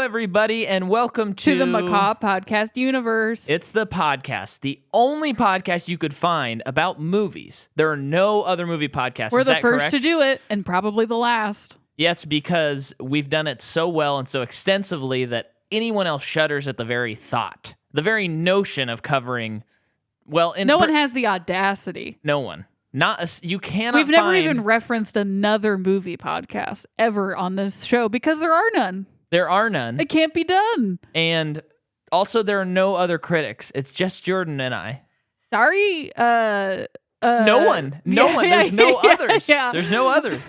everybody, and welcome to the Macaw Podcast Universe. It's the podcast, the only podcast you could find about movies. There are no other movie podcasts. We're Is the that first correct? to do it, and probably the last. Yes, because we've done it so well and so extensively that anyone else shudders at the very thought, the very notion of covering. Well, no one has the audacity. No one. You cannot. We've never even referenced another movie podcast ever on this show because there are none. There are none. It can't be done. And also, there are no other critics. It's just Jordan and I. Sorry. No one. There's no others. Yeah. There's no others.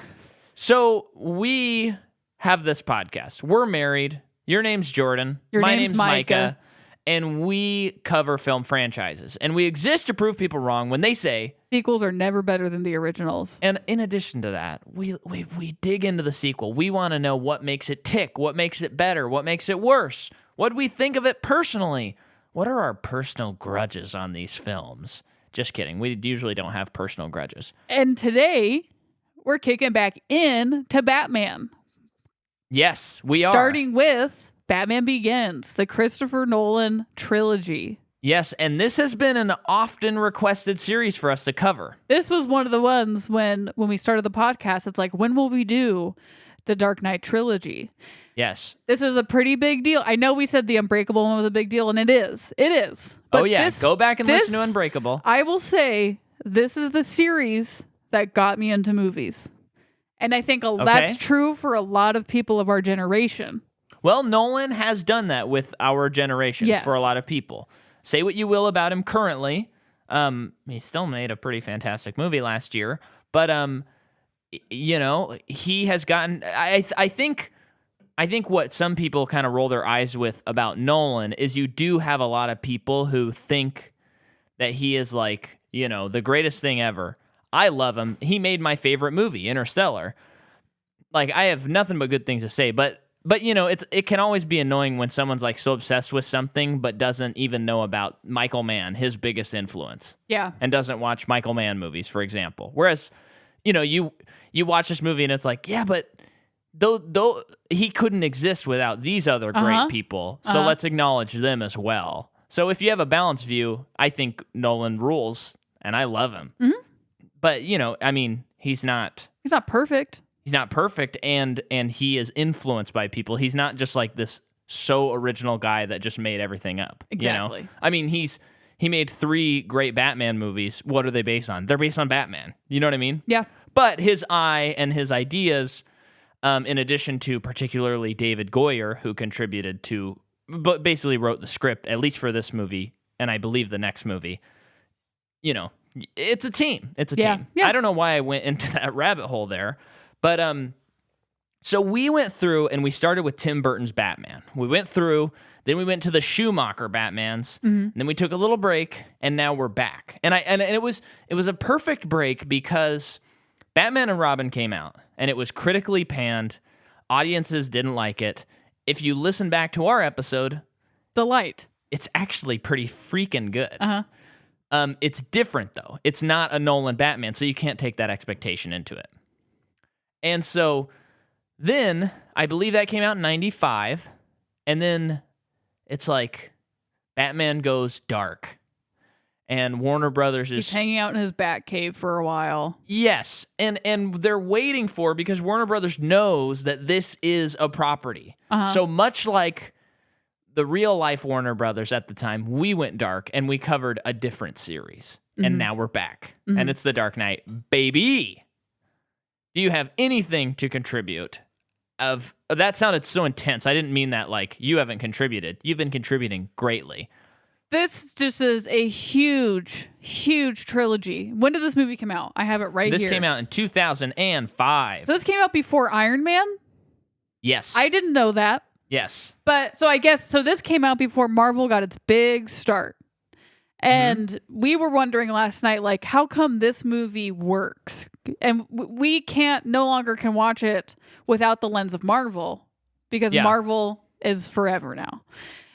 So we have this podcast. We're married. Your name's Jordan. My name's Micah. And we cover film franchises. And we exist to prove people wrong when they say sequels are never better than the originals. And in addition to that, we dig into the sequel. We want to know what makes it tick, what makes it better, what makes it worse. What do we think of it personally? What are our personal grudges on these films? Just kidding. We usually don't have personal grudges. And today, we're kicking back in to Batman. Yes, we are. Starting with Batman Begins, the Christopher Nolan trilogy. Yes, and this has been an often requested series for us to cover. This was one of the ones when we started the podcast, it's like, when will we do the Dark Knight trilogy? Yes. This is a pretty big deal. I know we said the Unbreakable one was a big deal, and it is. It is. But go back and listen to Unbreakable. I will say, this is the series that got me into movies. And I think that's true for a lot of people of our generation. Well, Nolan has done that with our generation for a lot of people. Say what you will about him currently. He still made a pretty fantastic movie last year. But, he has gotten... I think what some people kind of roll their eyes with about Nolan is you do have a lot of people who think that he is like, the greatest thing ever. I love him. He made my favorite movie, Interstellar. Like, I have nothing but good things to say, but it can always be annoying when someone's like so obsessed with something but doesn't even know about Michael Mann, his biggest influence. Yeah. And doesn't watch Michael Mann movies, for example. Whereas, you watch this movie and it's like, yeah, but though he couldn't exist without these other great people. So let's acknowledge them as well. So if you have a balanced view, I think Nolan rules and I love him. Mm-hmm. But, he's not perfect. He's not perfect, and he is influenced by people. He's not just like this so original guy that just made everything up. Exactly. He made 3 great Batman movies. What are they based on? They're based on Batman. You know what I mean? Yeah. But his eye and his ideas, in addition to particularly David Goyer, who contributed to, but basically wrote the script, at least for this movie, and I believe the next movie, it's a team. It's a team. Yeah. I don't know why I went into that rabbit hole there. But so we went through and we started with Tim Burton's Batman. We went through, then we went to the Schumacher Batmans, and then we took a little break, and now we're back. And it was a perfect break because Batman and Robin came out, and it was critically panned. Audiences didn't like it. If you listen back to our episode, Delight. It's actually pretty freaking good. Uh-huh. It's different though. It's not a Nolan Batman, so you can't take that expectation into it. And so then, I believe that came out in 95, and then it's like Batman goes dark, and Warner Brothers is... He's hanging out in his Batcave for a while. Yes, and they're waiting for, because Warner Brothers knows that this is a property. Uh-huh. So much like the real-life Warner Brothers at the time, we went dark, and we covered a different series, and now we're back, and it's The Dark Knight, baby! Do you have anything to contribute? That sounded so intense. I didn't mean that like you haven't contributed. You've been contributing greatly. This just is a huge, huge trilogy. When did this movie come out? I have it right here. This came out in 2005. This came out before Iron Man? Yes. I didn't know that. Yes. But I guess this came out before Marvel got its big start. And we were wondering last night, like, how come this movie works? And we no longer can watch it without the lens of Marvel, because Marvel is forever now.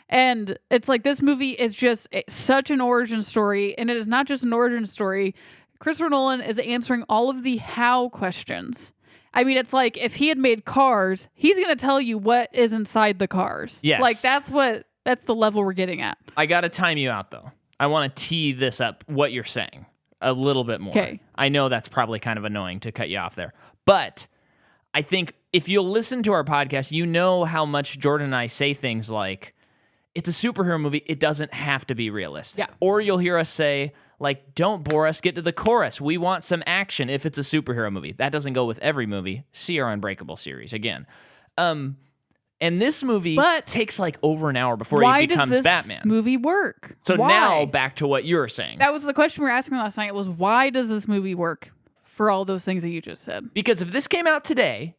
And it's like, this movie is just such an origin story. And it is not just an origin story. Christopher Nolan is answering all of the how questions I mean, it's like if he had made Cars, he's going to tell you what is inside the cars. Yes. Like that's the level we're getting at. I got to time you out, though. I want to tee this up, what you're saying, a little bit more. Okay. I know that's probably kind of annoying to cut you off there. But I think if you'll listen to our podcast, you know how much Jordan and I say things like, it's a superhero movie, it doesn't have to be realistic. Yeah. Or you'll hear us say, like, don't bore us, get to the chorus. We want some action if it's a superhero movie. That doesn't go with every movie. See our Unbreakable series again. And this movie takes like over an hour before he becomes does this Batman. movie work? So Why? now back to what you were saying. That was the question we were asking last night was why does this movie work for all those things that you just said? Because if this came out today,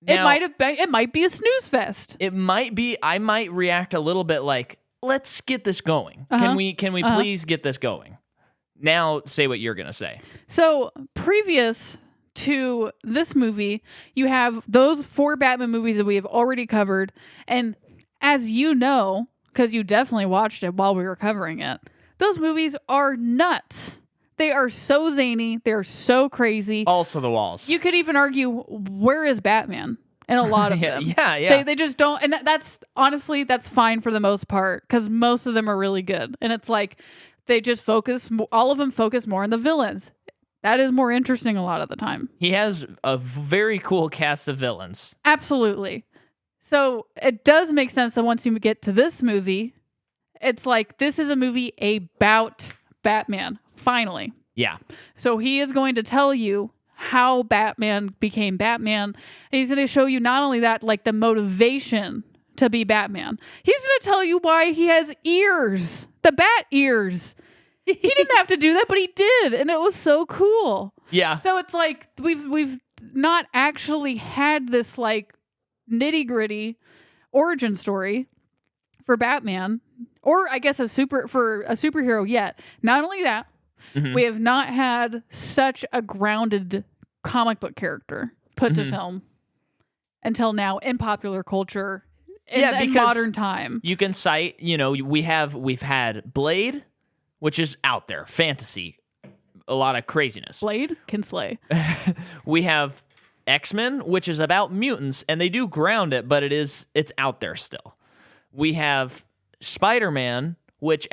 It might be a snooze fest. it might be, I might react a little bit like, let's get this going. Can we please get this going? Now say what you're going to say. So previous to this movie, you have those 4 Batman movies that we have already covered. And as you know, because you definitely watched it while we were covering it, those movies are nuts. They are so zany. They're so crazy. Also the walls. You could even argue, where is Batman in a lot of them? Yeah. They just don't. And that's honestly, that's fine for the most part because most of them are really good. And it's like they just all of them focus more on the villains. That is more interesting a lot of the time. He has a very cool cast of villains. Absolutely. So it does make sense that once you get to this movie, it's like this is a movie about Batman, finally. Yeah. So he is going to tell you how Batman became Batman. And he's going to show you not only that, like the motivation to be Batman. He's going to tell you why he has ears, the bat ears. He didn't have to do that, but he did, and it was so cool. Yeah. So it's like we've not actually had this like nitty-gritty origin story for Batman, or I guess for a superhero yet. Not only that, we have not had such a grounded comic book character put to film until now in popular culture in modern time. You can cite, we've had Blade, which is out there, fantasy, a lot of craziness. Blade can slay. We have X-Men, which is about mutants, and they do ground it, but it's out there still. We have Spider-Man, which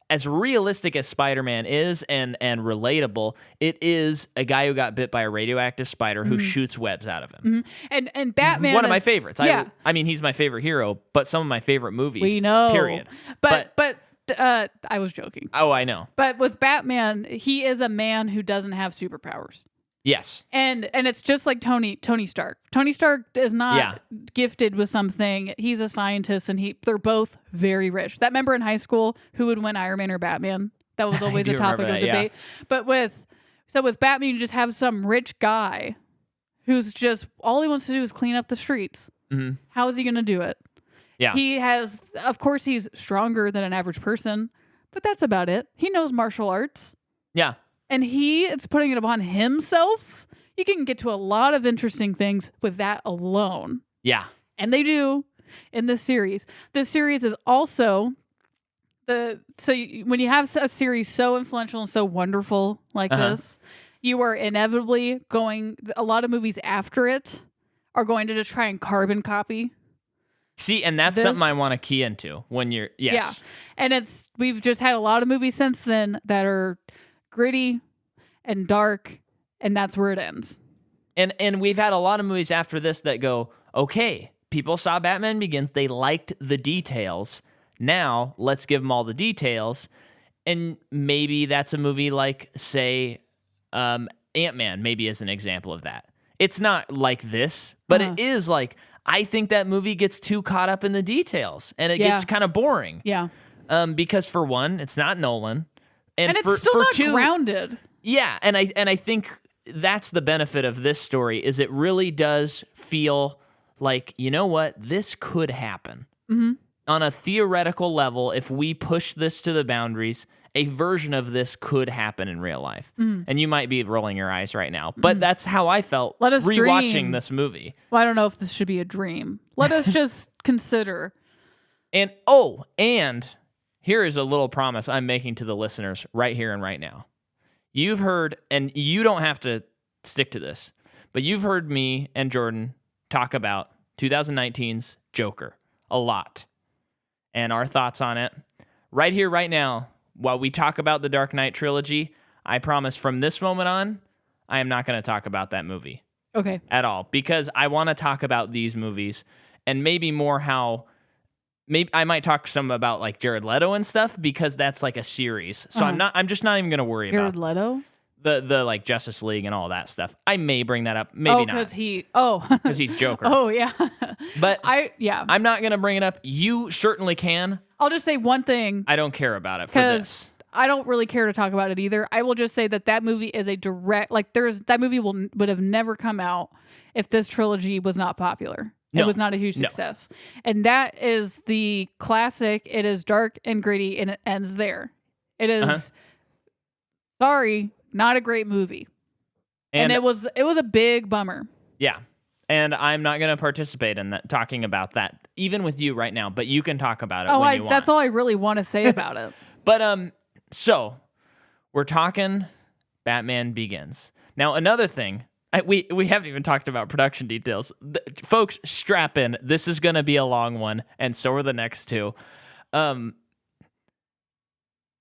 as realistic as Spider-Man is and relatable, it is a guy who got bit by a radioactive spider who shoots webs out of him. And Batman, one of my favorites. Yeah. I mean, he's my favorite hero, but some of my favorite movies. We know. Period. But I was joking. Oh, I know. But with Batman, he is a man who doesn't have superpowers. Yes. And it's just like Tony Stark. Tony Stark is not gifted with something. He's a scientist, and they're both very rich. That member in high school who would win Iron Man or Batman? That was always a topic of debate. Yeah. But with Batman, you just have some rich guy who's just all he wants to do is clean up the streets. Mm-hmm. How is he going to do it? Yeah. Of course, he's stronger than an average person, but that's about it. He knows martial arts. Yeah. And it's putting it upon himself. You can get to a lot of interesting things with that alone. Yeah. And they do in this series. This series is also when you have a series so influential and so wonderful like this, you are inevitably a lot of movies after it are going to just try and carbon copy. See, and that's something I want to key into when you're, yes. Yeah. And we've just had a lot of movies since then that are gritty and dark, and that's where it ends. And we've had a lot of movies after this that go, okay, people saw Batman Begins, they liked the details. Now, let's give them all the details. And maybe that's a movie like, say, Ant-Man maybe is an example of that. It's not like this, but it is like, I think that movie gets too caught up in the details, and it gets kind of boring. Yeah. Because for one, it's not Nolan. And it's still not grounded. Yeah, and I think that's the benefit of this story is it really does feel like, you know what, this could happen. Mm-hmm. On a theoretical level, if we push this to the boundaries, a version of this could happen in real life. Mm. And you might be rolling your eyes right now, but that's how I felt rewatching this movie. Well, I don't know if this should be a dream. Let us just consider. And here is a little promise I'm making to the listeners right here and right now. You've heard, and you don't have to stick to this, but you've heard me and Jordan talk about 2019's Joker a lot and our thoughts on it. Right here, right now, while we talk about the Dark Knight trilogy, I promise from this moment on, I am not going to talk about that movie. Okay. At all, because I want to talk about these movies and maybe more how maybe I might talk some about like Jared Leto and stuff because that's like a series. So I'm just not even going to worry Jared about Leto? the like Justice League and all that stuff. I may bring that up, maybe not. Because He's Joker. Oh yeah. But I'm not going to bring it up. You certainly can. I'll just say one thing. I don't care about it for this. I don't really care to talk about it either. I will just say that movie is a direct, like that movie would have never come out if this trilogy was not popular. No. It was not a huge success. And that is the classic. It is dark and gritty and it ends there. It is, sorry, not a great movie. And it was a big bummer. Yeah. And I'm not going to participate in that, talking about that, even with you right now, but you can talk about it when you want. That's all I really want to say about it. But, so we're talking Batman Begins. Now, another thing, we haven't even talked about production details. Folks, strap in. This is going to be a long one, and so are the next two. When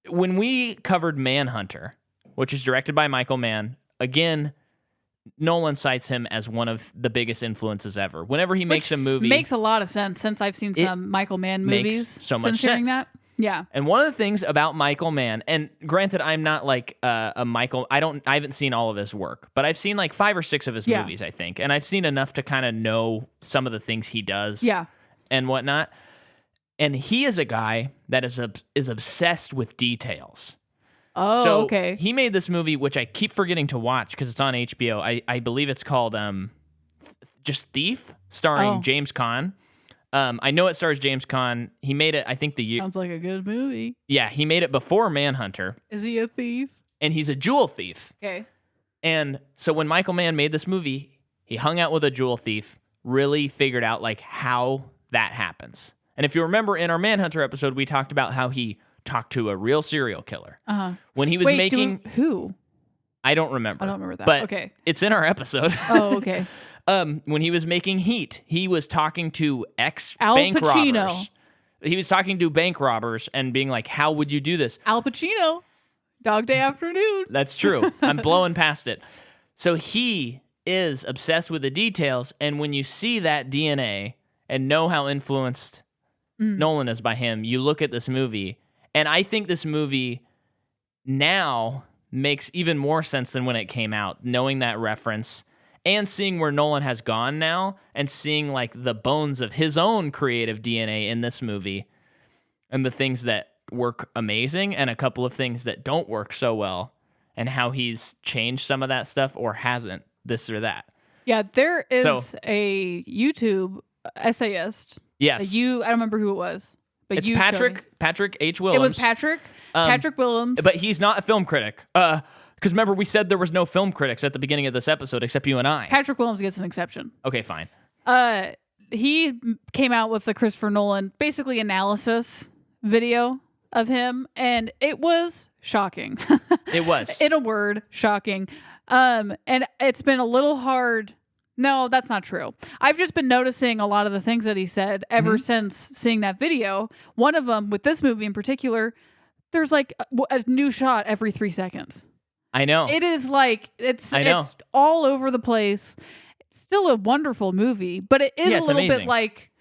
we covered Manhunter, which is directed by Michael Mann, again, Nolan cites him as one of the biggest influences ever. Whenever he makes a movie... Makes a lot of sense since I've seen some Michael Mann movies. Makes so much sense. That. Yeah. And one of the things about Michael Mann, and granted, I'm not like a Michael, I haven't seen all of his work, but I've seen like 5 or 6 of his movies, I think. And I've seen enough to kind of know some of the things he does and whatnot. And he is a guy that is obsessed with details. Oh, so okay. He made this movie, which I keep forgetting to watch because it's on HBO. I believe it's called just Thief, starring James Caan. I know it stars James Caan. He made it, I think, the year... Sounds like a good movie. Yeah, he made it before Manhunter. Is he a thief? And he's a jewel thief. Okay. And so when Michael Mann made this movie, he hung out with a jewel thief, really figured out like how that happens. And if you remember in our Manhunter episode, we talked about how he talked to a real serial killer. Uh-huh. When he was making... Who? I don't remember. I don't remember that. But okay. It's in our episode. Oh, okay. When he was making Heat, he was talking to ex-bank robbers. He was talking to bank robbers and being like, how would you do this? Al Pacino, Dog Day Afternoon. That's true. I'm blowing past it. So he is obsessed with the details, and when you see that DNA and know how influenced Nolan is by him, you look at this movie, and I think this movie now makes even more sense than when it came out, knowing that reference and seeing where Nolan has gone now and seeing like the bones of his own creative DNA in this movie and the things that work amazing and a couple of things that don't work so well and how he's changed some of that stuff or hasn't, this or that. Yeah, there is a YouTube essayist. Yes. I don't remember who it was. But it's Patrick H. Willems. It was Patrick Willems. But he's not a film critic. Because remember, we said there was no film critics at the beginning of this episode except you and I. Patrick Willems gets an exception. Okay, fine. He came out with the Christopher Nolan, basically analysis video of him, and it was shocking. It was. In a word, shocking. And it's been a little hard. No, that's not true. I've just been noticing a lot of the things that he said ever since seeing that video. One of them, with this movie in particular, there's like a new shot every 3 seconds. I know. It is like, it's all over the place. It's still a wonderful movie, but it is a little bit like,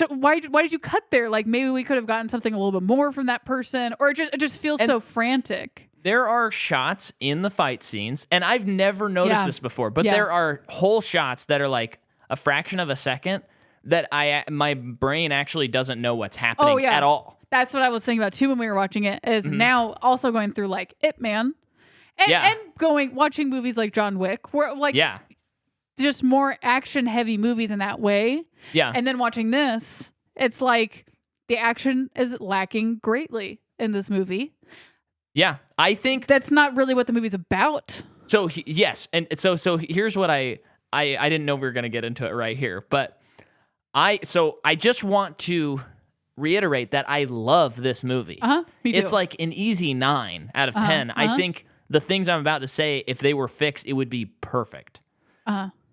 why did you cut there? Like maybe we could have gotten something a little bit more from that person, or it just feels so frantic. There are shots in the fight scenes, and I've never noticed this before, but there are whole shots that are like a fraction of a second that my brain actually doesn't know what's happening at all. That's what I was thinking about too when we were watching it, is now also going through like Ip Man and watching movies like John Wick, where like just more action heavy movies in that way. Yeah. And then watching this, it's like the action is lacking greatly in this movie. Yeah, I think that's not really what the movie's about. So yes, and so here's what I didn't know we were going to get into it right here, but I just want to reiterate that I love this movie. Me too. It's like an easy 9 out of 10. I think the things I'm about to say, if they were fixed, it would be perfect.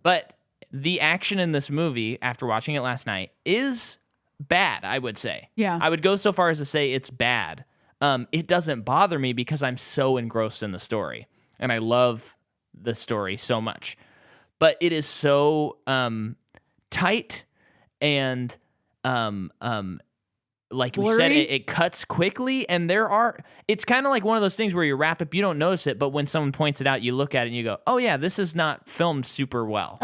But the action in this movie, after watching it last night, is bad, I would say. Yeah. I would go so far as to say it's bad. It doesn't bother me because I'm so engrossed in the story. And I love the story so much. But it is so tight and like we said, it cuts quickly, and it's kind of like one of those things where you wrap up, you don't notice it, but when someone points it out, you look at it and you go, oh yeah, this is not filmed super well.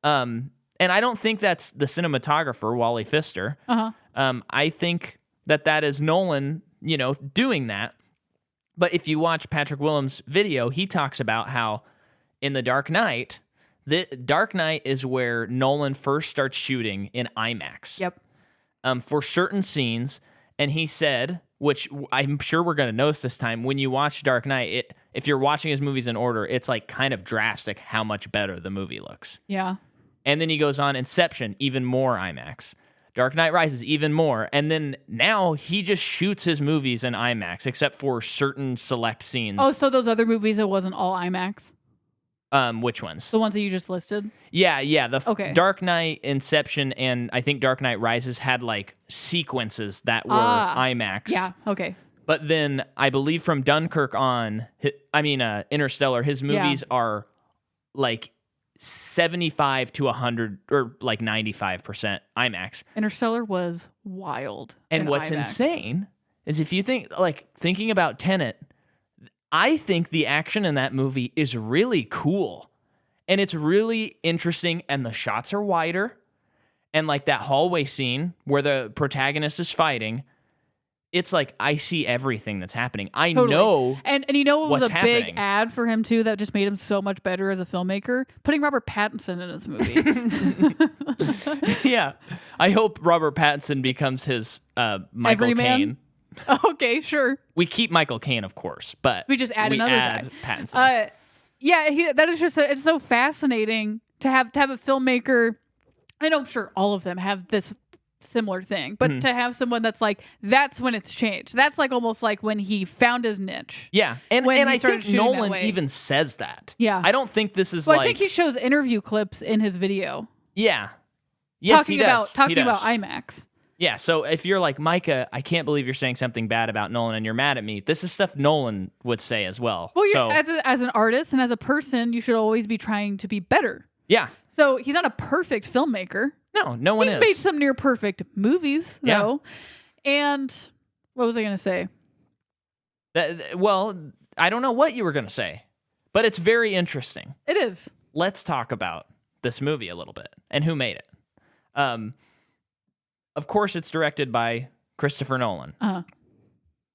And I don't think that's the cinematographer, Wally Pfister. I think that is Nolan, doing that. But if you watch Patrick Willems' video, he talks about how in The Dark Knight is where Nolan first starts shooting in IMAX. Yep. For certain scenes, and he said, which I'm sure we're going to notice this time, when you watch Dark Knight, if you're watching his movies in order, it's like kind of drastic how much better the movie looks. Yeah. And then he goes on, Inception, even more IMAX. Dark Knight Rises, even more. And then now he just shoots his movies in IMAX, except for certain select scenes. Oh, so those other movies, it wasn't all IMAX? Which ones? The ones that you just listed? Yeah. Okay. Dark Knight, Inception, and I think Dark Knight Rises had like sequences that were IMAX. Yeah, okay. But then I believe from Dunkirk on, Interstellar, his movies are like 75 to 100 or like 95% IMAX. Interstellar was wild. And what's IMAX. insane is if you thinking about Tenet, I think the action in that movie is really cool. And it's really interesting, and the shots are wider. And like that hallway scene where the protagonist is fighting, it's like I see everything that's happening. I know. And you know what was what's a happening. big ad for him too that just made him so much better as a filmmaker? Putting Robert Pattinson in his movie. Yeah. I hope Robert Pattinson becomes his Michael Caine. Okay, sure. We keep Michael Caine, of course, but we just add another guy. Pattinson. That is just it's so fascinating to have a filmmaker. I know, I'm sure all of them have this similar thing, but to have someone that's like, that's when it's changed. That's like almost like when he found his niche. Yeah, and I think Nolan even says that. Yeah, I don't think this is I think he shows interview clips in his video. Yeah, yes, he does. Talking about IMAX. Yeah, so if you're like, Micah, I can't believe you're saying something bad about Nolan and you're mad at me, this is stuff Nolan would say as well. Well, so, as an artist and as a person, you should always be trying to be better. Yeah. So he's not a perfect filmmaker. No one is. He's made some near perfect movies, though. Yeah. And what was I going to say? Well, I don't know what you were going to say, but it's very interesting. It is. Let's talk about this movie a little bit and who made it. Of course, it's directed by Christopher Nolan.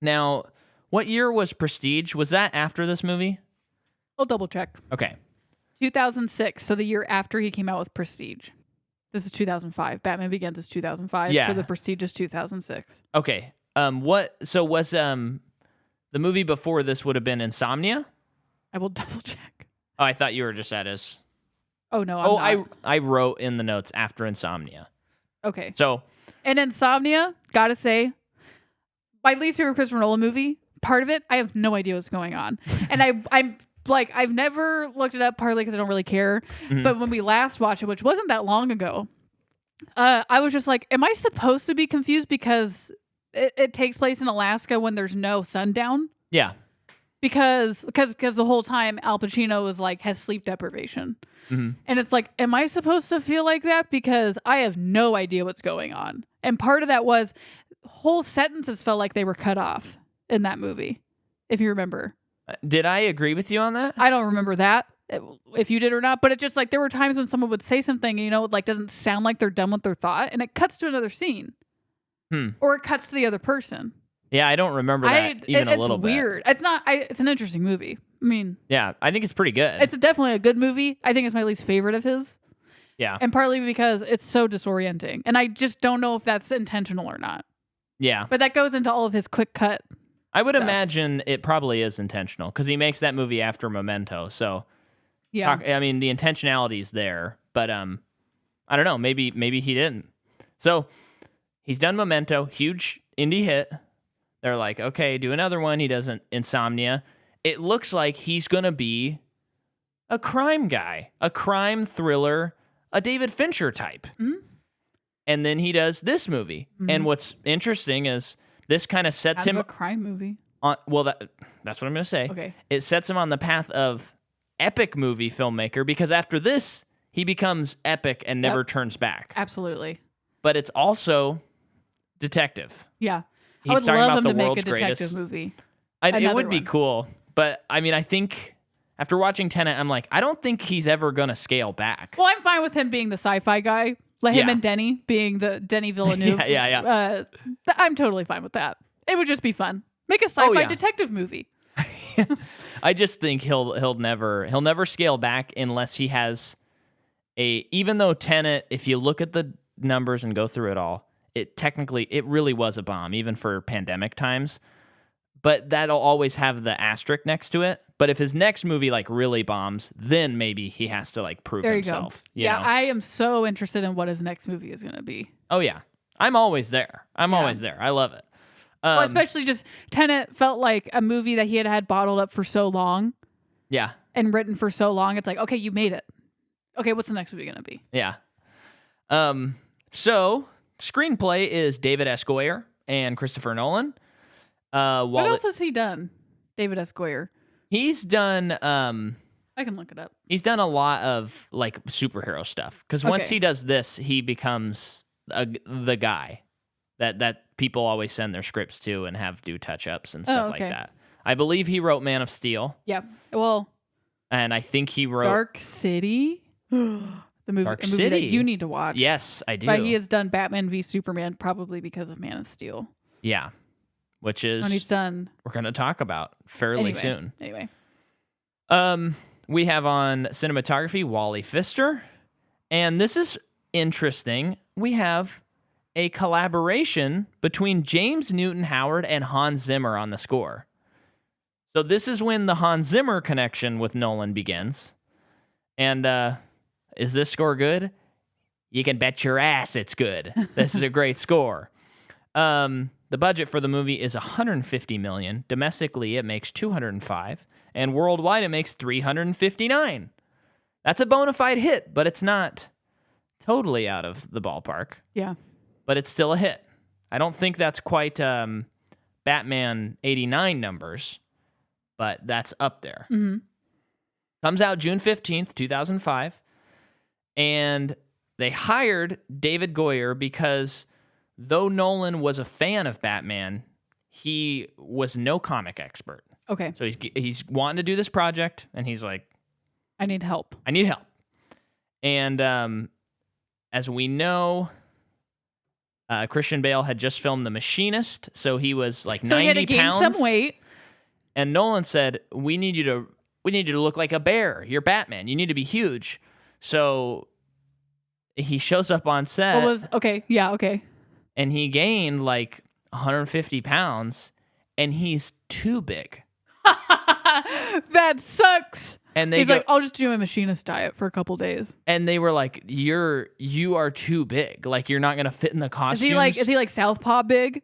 Now, what year was Prestige? Was that after this movie? I'll double check. Okay. 2006, so the year after he came out with Prestige. This is 2005. Batman Begins is 2005. Yeah. So the Prestige is 2006. Okay. So was the movie before this would have been Insomnia? I will double check. Oh, I thought you were just at his. Oh no. I'm not. I wrote in the notes after Insomnia. Okay. So. And Insomnia, gotta say, my least favorite Christopher Nolan movie. Part of it, I have no idea what's going on, and I'm like, I've never looked it up, partly because I don't really care. Mm-hmm. But when we last watched it, which wasn't that long ago, I was just like, am I supposed to be confused because it takes place in Alaska when there's no sundown? Yeah. Because the whole time Al Pacino is like has sleep deprivation. Mm-hmm. And it's like, am I supposed to feel like that? Because I have no idea what's going on. And part of that was whole sentences felt like they were cut off in that movie, if you remember. Did I agree with you on that? I don't remember that, if you did or not. But it just like there were times when someone would say something, like doesn't sound like they're done with their thought, and it cuts to another scene. Or it cuts to the other person. Yeah, I don't remember that even a little bit. It's weird. It's not. It's an interesting movie. I mean, yeah, I think it's pretty good. It's definitely a good movie. I think it's my least favorite of his. Yeah, and partly because it's so disorienting, and I just don't know if that's intentional or not. Yeah, but that goes into all of his quick cut. I would imagine it probably is intentional because he makes that movie after Memento. So, yeah, the intentionality's there, but I don't know. Maybe he didn't. So he's done Memento, huge indie hit. They're like, okay, do another one. He doesn't. Insomnia. It looks like he's going to be a crime guy, a crime thriller, a David Fincher type. Mm-hmm. And then he does this movie. Mm-hmm. And what's interesting is this kind of sets him a crime movie. on. Well, that's what I'm going to say. Okay. It sets him on the path of epic movie filmmaker because after this, he becomes epic and never turns back. Absolutely. But it's also detective. Yeah. He's I would talking love about him the to make a world's detective greatest movie. it Another would be one. cool. But I mean, I think after watching Tenet, I'm like, I don't think he's ever going to scale back. Well, I'm fine with him being the sci-fi guy. Let him Yeah. and Denny being the Denny Villeneuve. Yeah. I'm totally fine with that. It would just be fun. Make a sci-fi yeah. detective movie. I just think he'll never scale back unless he has even though Tenet, if you look at the numbers and go through it all, it really was a bomb, even for pandemic times. But that'll always have the asterisk next to it. But if his next movie like really bombs, then maybe he has to like prove There himself. you go. You know? I am so interested in what his next movie is going to be. Oh yeah, I'm always there. Always there. I love it. Well, especially just Tenet felt like a movie that he had bottled up for so long Yeah. and written for so long. It's like, okay, you made it. Okay, what's the next movie going to be? Yeah. So screenplay is David S. Goyer and Christopher Nolan. What else has he done? David S. Goyer. He's done I can look it up. he's done a lot of like superhero stuff because once Okay. he does this, he becomes the guy that people always send their scripts to and have do touch-ups and stuff okay. like that. I believe he wrote Man of Steel, Yeah. Well, and I think he wrote Dark City. The movie, Dark a movie that City. you need to watch. Yes, I do. But he has done Batman v Superman probably because of Man of Steel. Yeah, which is And he's done we're going to talk about fairly soon. Anyway. We have on cinematography Wally Pfister, and this is interesting. We have a collaboration between James Newton Howard and Hans Zimmer on the score. So this is when the Hans Zimmer connection with Nolan begins. And is this score good? You can bet your ass it's good. This is a great score. The budget for the movie is $150 million. Domestically, it makes $205, and worldwide, it makes $359. That's a bona fide hit, but it's not totally out of the ballpark. Yeah. But it's still a hit. I don't think that's quite Batman 89 numbers, but that's up there. Mm-hmm. Comes out June 15th, 2005, and they hired David Goyer because though Nolan was a fan of Batman, he was no comic expert. Okay. So he's wanting to do this project, and he's like, I need help. I need help. And as we know, Christian Bale had just filmed The Machinist, so he was like 90 So he had to gain pounds. some weight. And Nolan said, "We need you to look like a bear. You're Batman. You need to be huge." So he shows up on set. Okay. Yeah. Okay. And he gained like 150 pounds, and he's too big. That sucks. And He's like, I'll just do a machinist diet for a couple days. and they were like, you are too big. Like you're not gonna fit in the costumes. Is he like Southpaw big?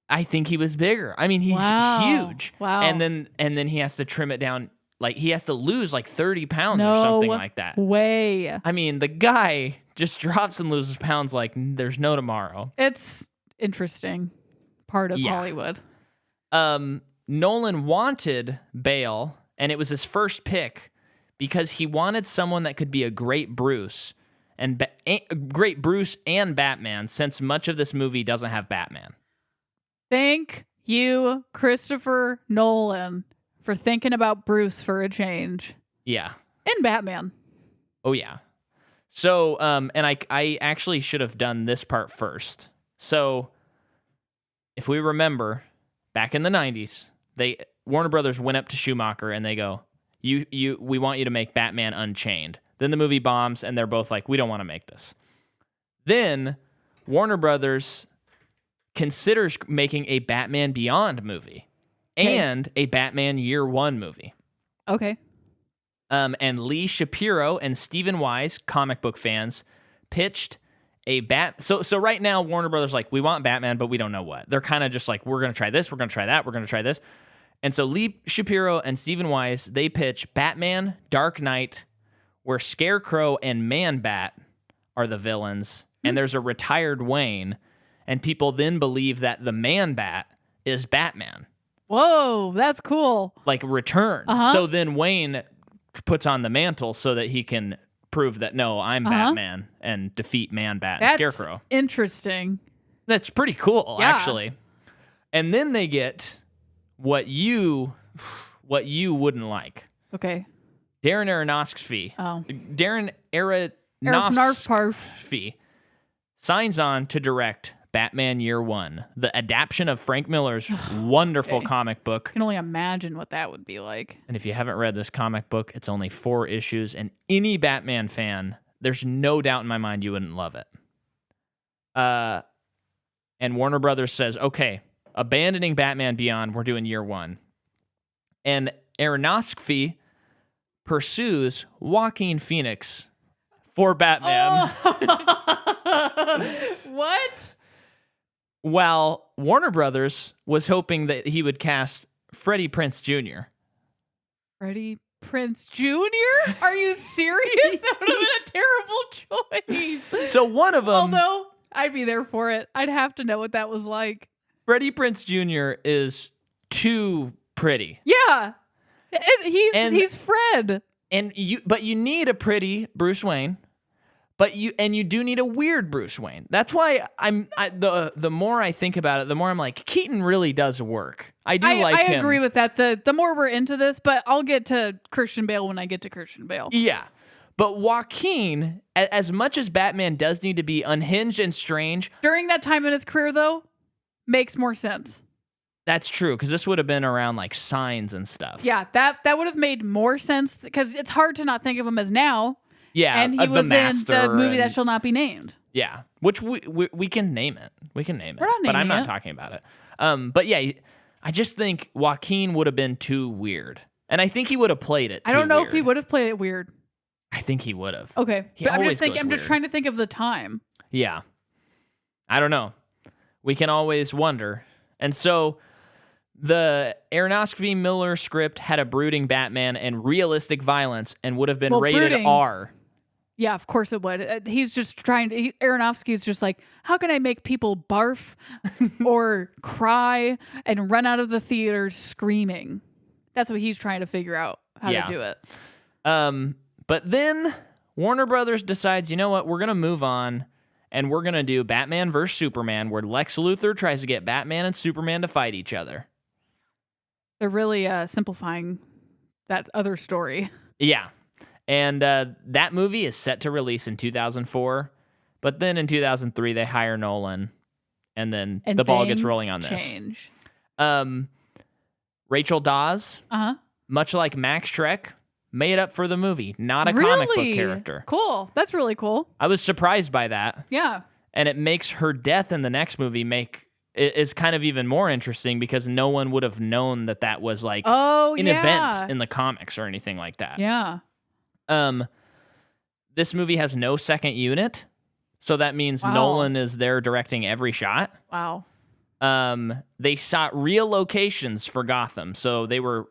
I think he was bigger. I mean, he's Wow. huge. Wow. And then he has to trim it down. Like he has to lose like 30 pounds or No something like that. way. I mean, the guy just drops and loses pounds like there's no tomorrow. It's interesting. Part of Yeah. Hollywood. Nolan wanted Bale, and it was his first pick because he wanted someone that could be a great Bruce and great Bruce and Batman, since much of this movie doesn't have Batman. Thank you, Christopher Nolan, for thinking about Bruce for a change. Yeah. And Batman. Oh yeah. So, and I actually should have done this part first. So, if we remember, back in the 90s, Warner Brothers went up to Schumacher and they go, we want you to make Batman Unchained. Then the movie bombs and they're both like, we don't want to make this. Then Warner Brothers considers making a Batman Beyond movie and a Batman Year One movie. Okay. And Lee Shapiro and Stephen Wise, comic book fans, pitched a So right now, Warner Brothers like, we want Batman, but we don't know what. They're kind of just like, we're going to try this, we're going to try that, we're going to try this. And so Lee Shapiro and Stephen Weiss, they pitch Batman Dark Knight, where Scarecrow and Man-Bat are the villains, and there's a retired Wayne, and people then believe that the Man-Bat is Batman. Whoa, that's cool. Like returned. So then Wayne puts on the mantle so that he can prove that, no, I'm Batman, and defeat Man-Bat and Scarecrow. Interesting. That's pretty cool, actually. And then they get what you wouldn't like. Okay. Darren Aronofsky. Darren Aronofsky signs on to direct Batman Year One, the adaptation of Frank Miller's wonderful comic book. I can only imagine what that would be like. And if you haven't read this comic book, it's only 4 issues, and any Batman fan, there's no doubt in my mind you wouldn't love it. And Warner Brothers says, okay, abandoning Batman Beyond, we're doing Year One. And Aronofsky pursues Joaquin Phoenix for Batman. What? While Warner Brothers was hoping that he would cast Freddie Prinze Jr. Freddie Prinze Jr.? Are you serious? That would have been a terrible choice. So one of them... Although, I'd be there for it. I'd have to know what that was like. Freddie Prinze Jr. is too pretty. Yeah. He's Fred. But you need a pretty Bruce Wayne. But you do need a weird Bruce Wayne. That's why the more I think about it, the more I'm like, Keaton really does work. I like him. I agree with that. The more we're into this, but I'll get to Christian Bale when I get to Christian Bale. Yeah. But Joaquin, as much as Batman does need to be unhinged and strange. During that time in his career, though, makes more sense. That's true, because this would have been around like Signs and stuff. Yeah, that would have made more sense, because it's hard to not think of him as now. Yeah, and he was in the movie that shall not be named. Yeah, which we can name it. We can name it. We're not naming but I'm not it. talking about it. But yeah, I just think Joaquin would have been too weird. And I think he would have played it too I don't know weird. if he would have played it weird. I think he would have. Okay. He But I'm always just goes I'm just weird. trying to think of the time. Yeah. I don't know. We can always wonder. And so the Aronofsky Miller script had a brooding Batman and realistic violence and would have been rated brooding. R. Yeah, of course it would. He's just Aronofsky's just like, how can I make people barf or cry and run out of the theater screaming? That's what he's trying to figure out how to do it. But then Warner Brothers decides, you know what, we're going to move on and we're going to do Batman vs. Superman, where Lex Luthor tries to get Batman and Superman to fight each other. They're really simplifying that other story. Yeah. And that movie is set to release in 2004, but then in 2003 they hire Nolan, and then the ball gets rolling on this. Change. Rachel Dawes, much like Max Schreck, made up for the movie, not a comic book character. Cool. That's really cool. I was surprised by that. Yeah. And it makes her death in the next movie is kind of even more interesting, because no one would have known that was like an event in the comics or anything like that. Yeah. This movie has no second unit, so that means Nolan is there directing every shot. Wow. They sought real locations for Gotham, so they were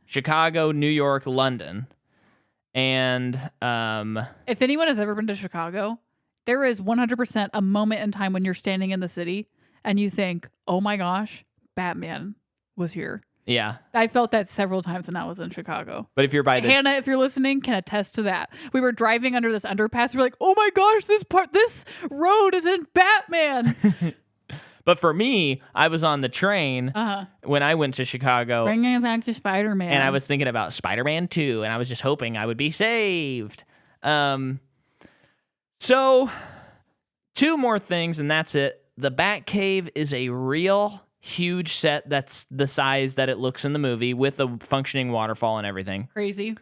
Chicago, New York, London, and if anyone has ever been to Chicago, there is 100% a moment in time when you're standing in the city and you think, "Oh my gosh, Batman was here." Yeah. I felt that several times when I was in Chicago. But if you're by the... Hannah, if you're listening, can attest to that. We were driving under this underpass. We're like, oh my gosh, this road is in Batman. But for me, I was on the train when I went to Chicago. Bringing it back to Spider-Man. And I was thinking about Spider-Man 2, and I was just hoping I would be saved. So, 2 more things, and that's it. The Batcave is a real... huge set that's the size that it looks in the movie, with a functioning waterfall and everything. Crazy.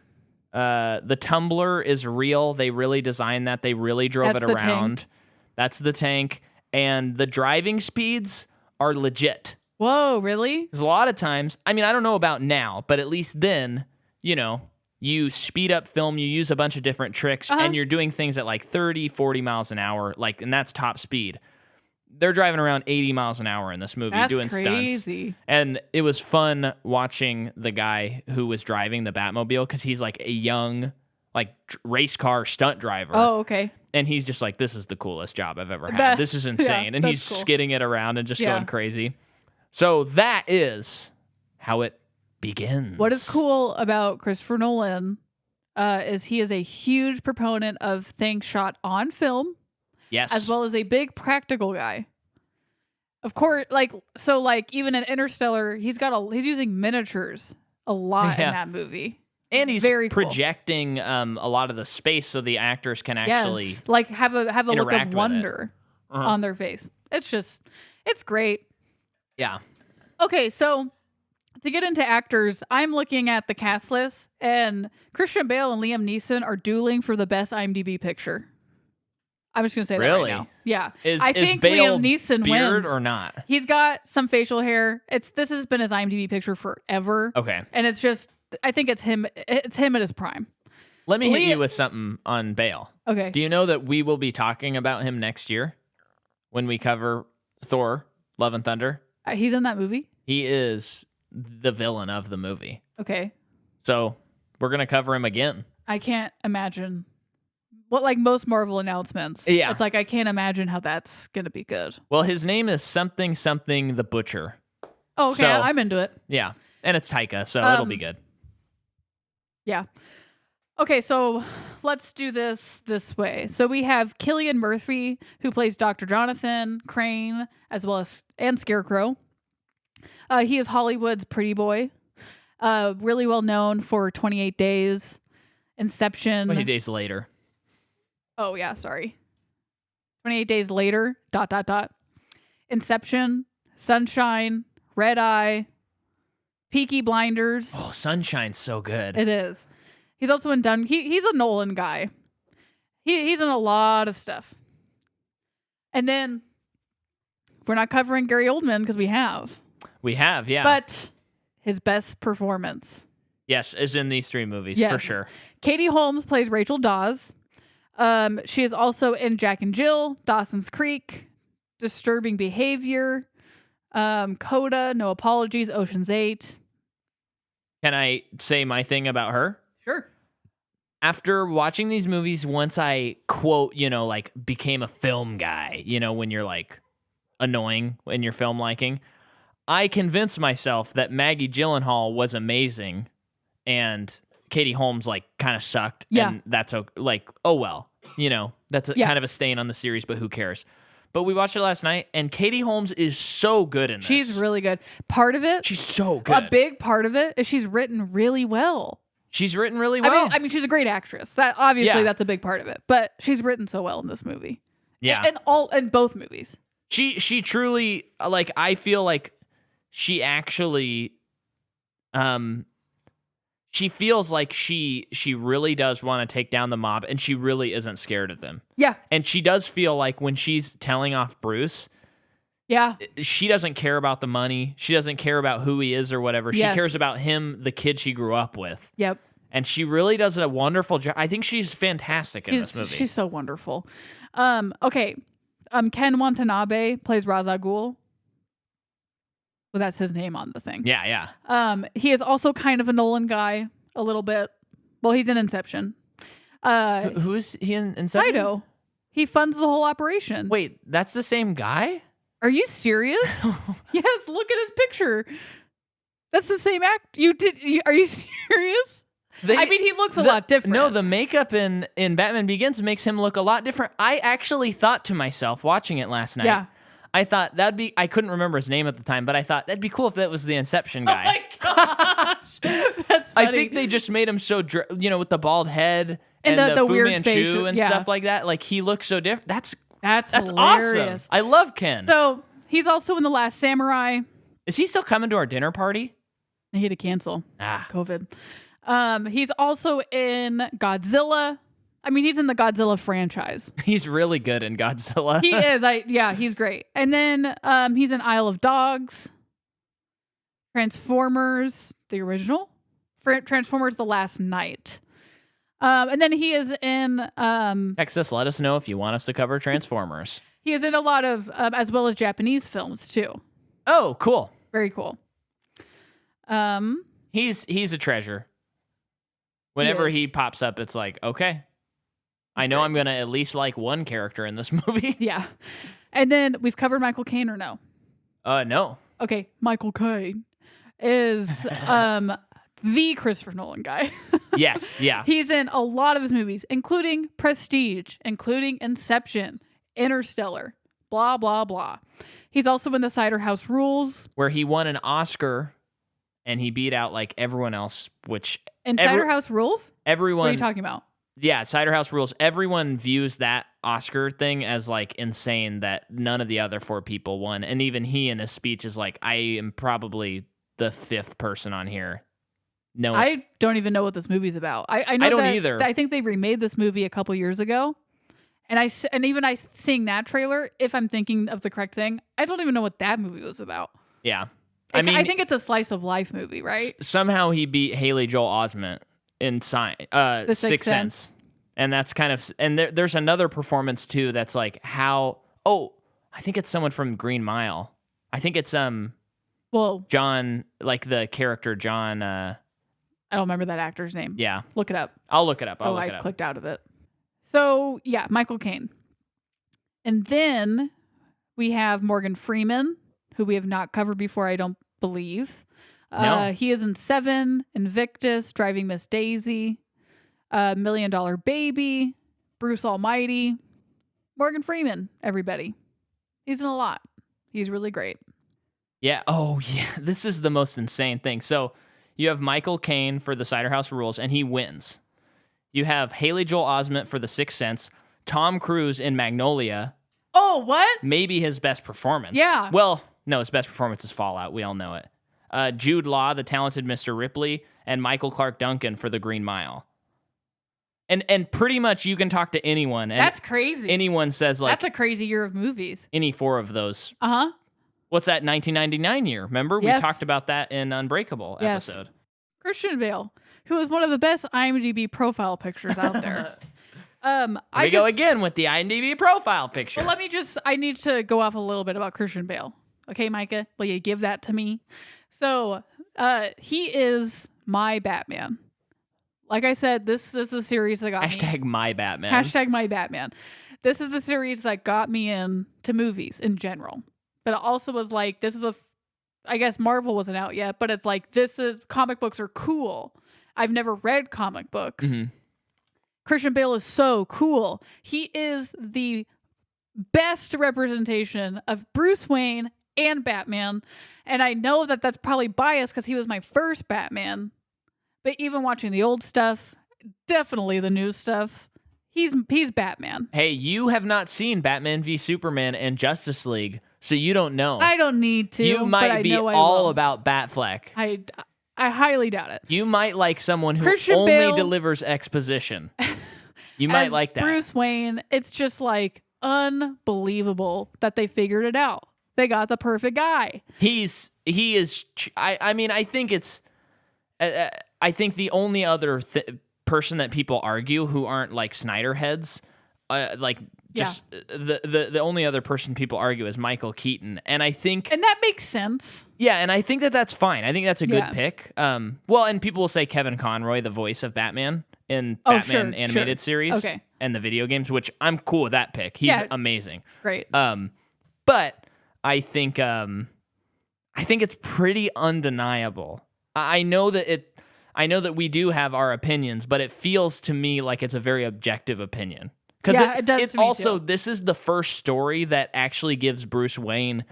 The tumbler is real. They really designed that. They really drove it around. Tank. That's the tank. And the driving speeds are legit. Whoa, really? Because a lot of times, I mean, I don't know about now, but at least then, you speed up film, you use a bunch of different tricks, and you're doing things at like 30, 40 miles an hour, and that's top speed. they're driving around 80 miles an hour in this movie That's doing crazy. stunts. And it was fun watching the guy who was driving the Batmobile because he's like a young, like race car stunt driver. Oh, okay. And he's just like, this is the coolest job I've ever had. This is insane. And he's cool. skidding it around and just going crazy. So that is how it begins. What is cool about Christopher Nolan is he is a huge proponent of things shot on film. Yes. As well as a big practical guy. Of course, even in Interstellar, he's using miniatures a lot in that movie. And he's very projecting a lot of the space so the actors can actually have a look of wonder on their face. It's great. Yeah. Okay, so to get into actors, I'm looking at the cast list, and Christian Bale and Liam Neeson are dueling for the best IMDb picture. I'm just gonna say that right now. Yeah, I think Bale Liam Neeson beard wins. or not? He's got some facial hair. This has been his IMDb picture forever. Okay, and I think it's him. It's him at his prime. Let me hit you with something on Bale. Okay. Do you know that we will be talking about him next year when we cover Thor: Love and Thunder? He's in that movie? He is the villain of the movie. Okay. So we're going to cover him again. I can't imagine. Like most Marvel announcements. Yeah. It's like I can't imagine how that's going to be good. Well, his name is something the Butcher. Oh, okay. So, I'm into it. Yeah. And it's Taika, so it'll be good. Yeah. Okay, so let's do this way. So we have Cillian Murphy, who plays Dr. Jonathan Crane, as well as and Scarecrow. He is Hollywood's pretty boy. Really well known for 28 Days, Inception. 28 Days Later. Oh, yeah, sorry. 28 Days Later, ... Inception, Sunshine, Red Eye, Peaky Blinders. Oh, Sunshine's so good. It is. He's also in he's a Nolan guy. He's in a lot of stuff. And then we're not covering Gary Oldman because we have. We have, yeah. But his best performance. Yes, is in these three movies, for sure. Katie Holmes plays Rachel Dawes. She is also in Jack and Jill, Dawson's Creek, Disturbing Behavior, Coda, No Apologies, Ocean's 8. Can I say my thing about her? Sure. After watching these movies, once I quote, became a film guy, when you're like annoying in your film liking, I convinced myself that Maggie Gyllenhaal was amazing and Katie Holmes kind of sucked. Yeah. And that's oh well, that's kind of a stain on the series, but who cares? But we watched it last night, and Katie Holmes is so good in this. She's really good. Part of it, she's so good. A big part of it is she's written really well. She's written really well. I mean, she's a great actress. That's a big part of it. But she's written so well in this movie. Yeah, in both movies. She truly I feel like she actually, she feels like she really does want to take down the mob, and she really isn't scared of them. Yeah, and she does feel like when she's telling off Bruce. Yeah. She doesn't care about the money. She doesn't care about who he is or whatever. Yes. She cares about him, the kid she grew up with. Yep. And she really does a wonderful job. I think she's fantastic in this movie. She's so wonderful. Okay. Ken Watanabe plays Ra's al Ghul. Well, that's his name on the thing. Yeah. He is also kind of a Nolan guy, a little bit. Well, he's in Inception. Who is he in Inception? Fido. He funds the whole operation. Wait, that's the same guy? Are you serious? Yes, look at his picture. That's the same act. Are you serious? I mean, he looks a lot different. No, the makeup in Batman Begins makes him look a lot different. I actually thought to myself watching it last night. Yeah. I thought I couldn't remember his name at the time, but I thought that'd be cool if that was the Inception guy. Oh my gosh. That's funny. I think they just made him so, with the bald head and the Fu weird Manchu and stuff like that. Like, he looks so different. That's hilarious. Awesome. I love Ken. So he's also in The Last Samurai. Is he still coming to our dinner party? I had to cancel. COVID. He's also in Godzilla. I mean, he's in the Godzilla franchise. He's really good in Godzilla. He is. He's great. And then he's in Isle of Dogs, Transformers, the original, Transformers: The Last Night. And then he is in Texas, let us know if you want us to cover Transformers. He is in a lot of, as well as Japanese films too. Oh, cool. Very cool. He's a treasure. Whenever he pops up, it's like, okay, I know great. I'm going to at least like one character in this movie. Yeah. And then we've covered Michael Caine or no? No. Okay, Michael Caine is the Christopher Nolan guy. Yes, yeah. He's in a lot of his movies, including Prestige, including Inception, Interstellar, blah, blah, blah. He's also in The Cider House Rules. Where he won an Oscar and he beat out like everyone else, which... In Cider House Rules? Everyone... What are you talking about? Yeah, Cider House Rules. Everyone views that Oscar thing as like insane that none of the other 4 people won. And even he in his speech is like, I am probably the 5th person on here. No, I don't even know what this movie's about. I know I don't that, either. I think they remade this movie a couple years ago. And even seeing that trailer, if I'm thinking of the correct thing, I don't even know what that movie was about. Yeah. I mean, I think it's a slice of life movie, right? Somehow he beat Haley Joel Osment in Sixth Sense. And that's kind of, and there's another performance too that's like I think it's someone from Green Mile. I think it's John, like the character John. I don't remember that actor's name. Yeah, look it up. I'll look it up. I clicked out of it. So yeah, Michael Caine, and then we have Morgan Freeman, who we have not covered before, I don't believe. No. He is in Seven, Invictus, Driving Miss Daisy, $1 Million Baby, Bruce Almighty. Morgan Freeman, everybody. He's in a lot. He's really great. Yeah. Oh, yeah. This is the most insane thing. So you have Michael Caine for The Cider House Rules, and he wins. You have Haley Joel Osment for The Sixth Sense, Tom Cruise in Magnolia. Oh, what? Maybe his best performance. Yeah. Well, no, his best performance is Fallout. We all know it. Jude Law, the talented Mr. Ripley, and Michael Clark Duncan for The Green Mile. And pretty much you can talk to anyone. And that's crazy. Anyone says like... That's a crazy year of movies. Any 4 of those. Uh-huh. What's that 1999 year? Remember? Yes. We talked about that in Unbreakable episode. Christian Bale, who is one of the best IMDb profile pictures out there. We go again with the IMDb profile picture. Well, I need to go off a little bit about Christian Bale. Okay, Micah, will you give that to me? So, he is my Batman. Like I said, this is the series that got me. Hashtag my Batman. Hashtag my Batman. This is the series that got me into movies in general. But it also was like, I guess Marvel wasn't out yet, but it's like, comic books are cool. I've never read comic books. Mm-hmm. Christian Bale is so cool. He is the best representation of Bruce Wayne and Batman. And I know that that's probably biased because he was my first Batman. But even watching the old stuff, definitely the new stuff, he's Batman. Hey, you have not seen Batman v Superman and Justice League, so you don't know. I don't need to. You might be all about Batfleck. I highly doubt it. You might like someone who Christian only Bale, delivers exposition. You might like that. Bruce Wayne, it's just like unbelievable that they figured it out. They got the perfect guy. He is. I mean, I think it's. I think the only other person that people argue who aren't like Snyder heads, the only other person people argue is Michael Keaton, and I think, and that makes sense. Yeah, and I think that's fine. I think that's a good pick. Well, and people will say Kevin Conroy, the voice of Batman in Batman animated series, and the video games, which I'm cool with that pick. He's amazing. Great. But I think it's pretty undeniable. I know that we do have our opinions, but it feels to me like it's a very objective opinion. Because it does to me also, too. This is the first story that actually gives Bruce Wayne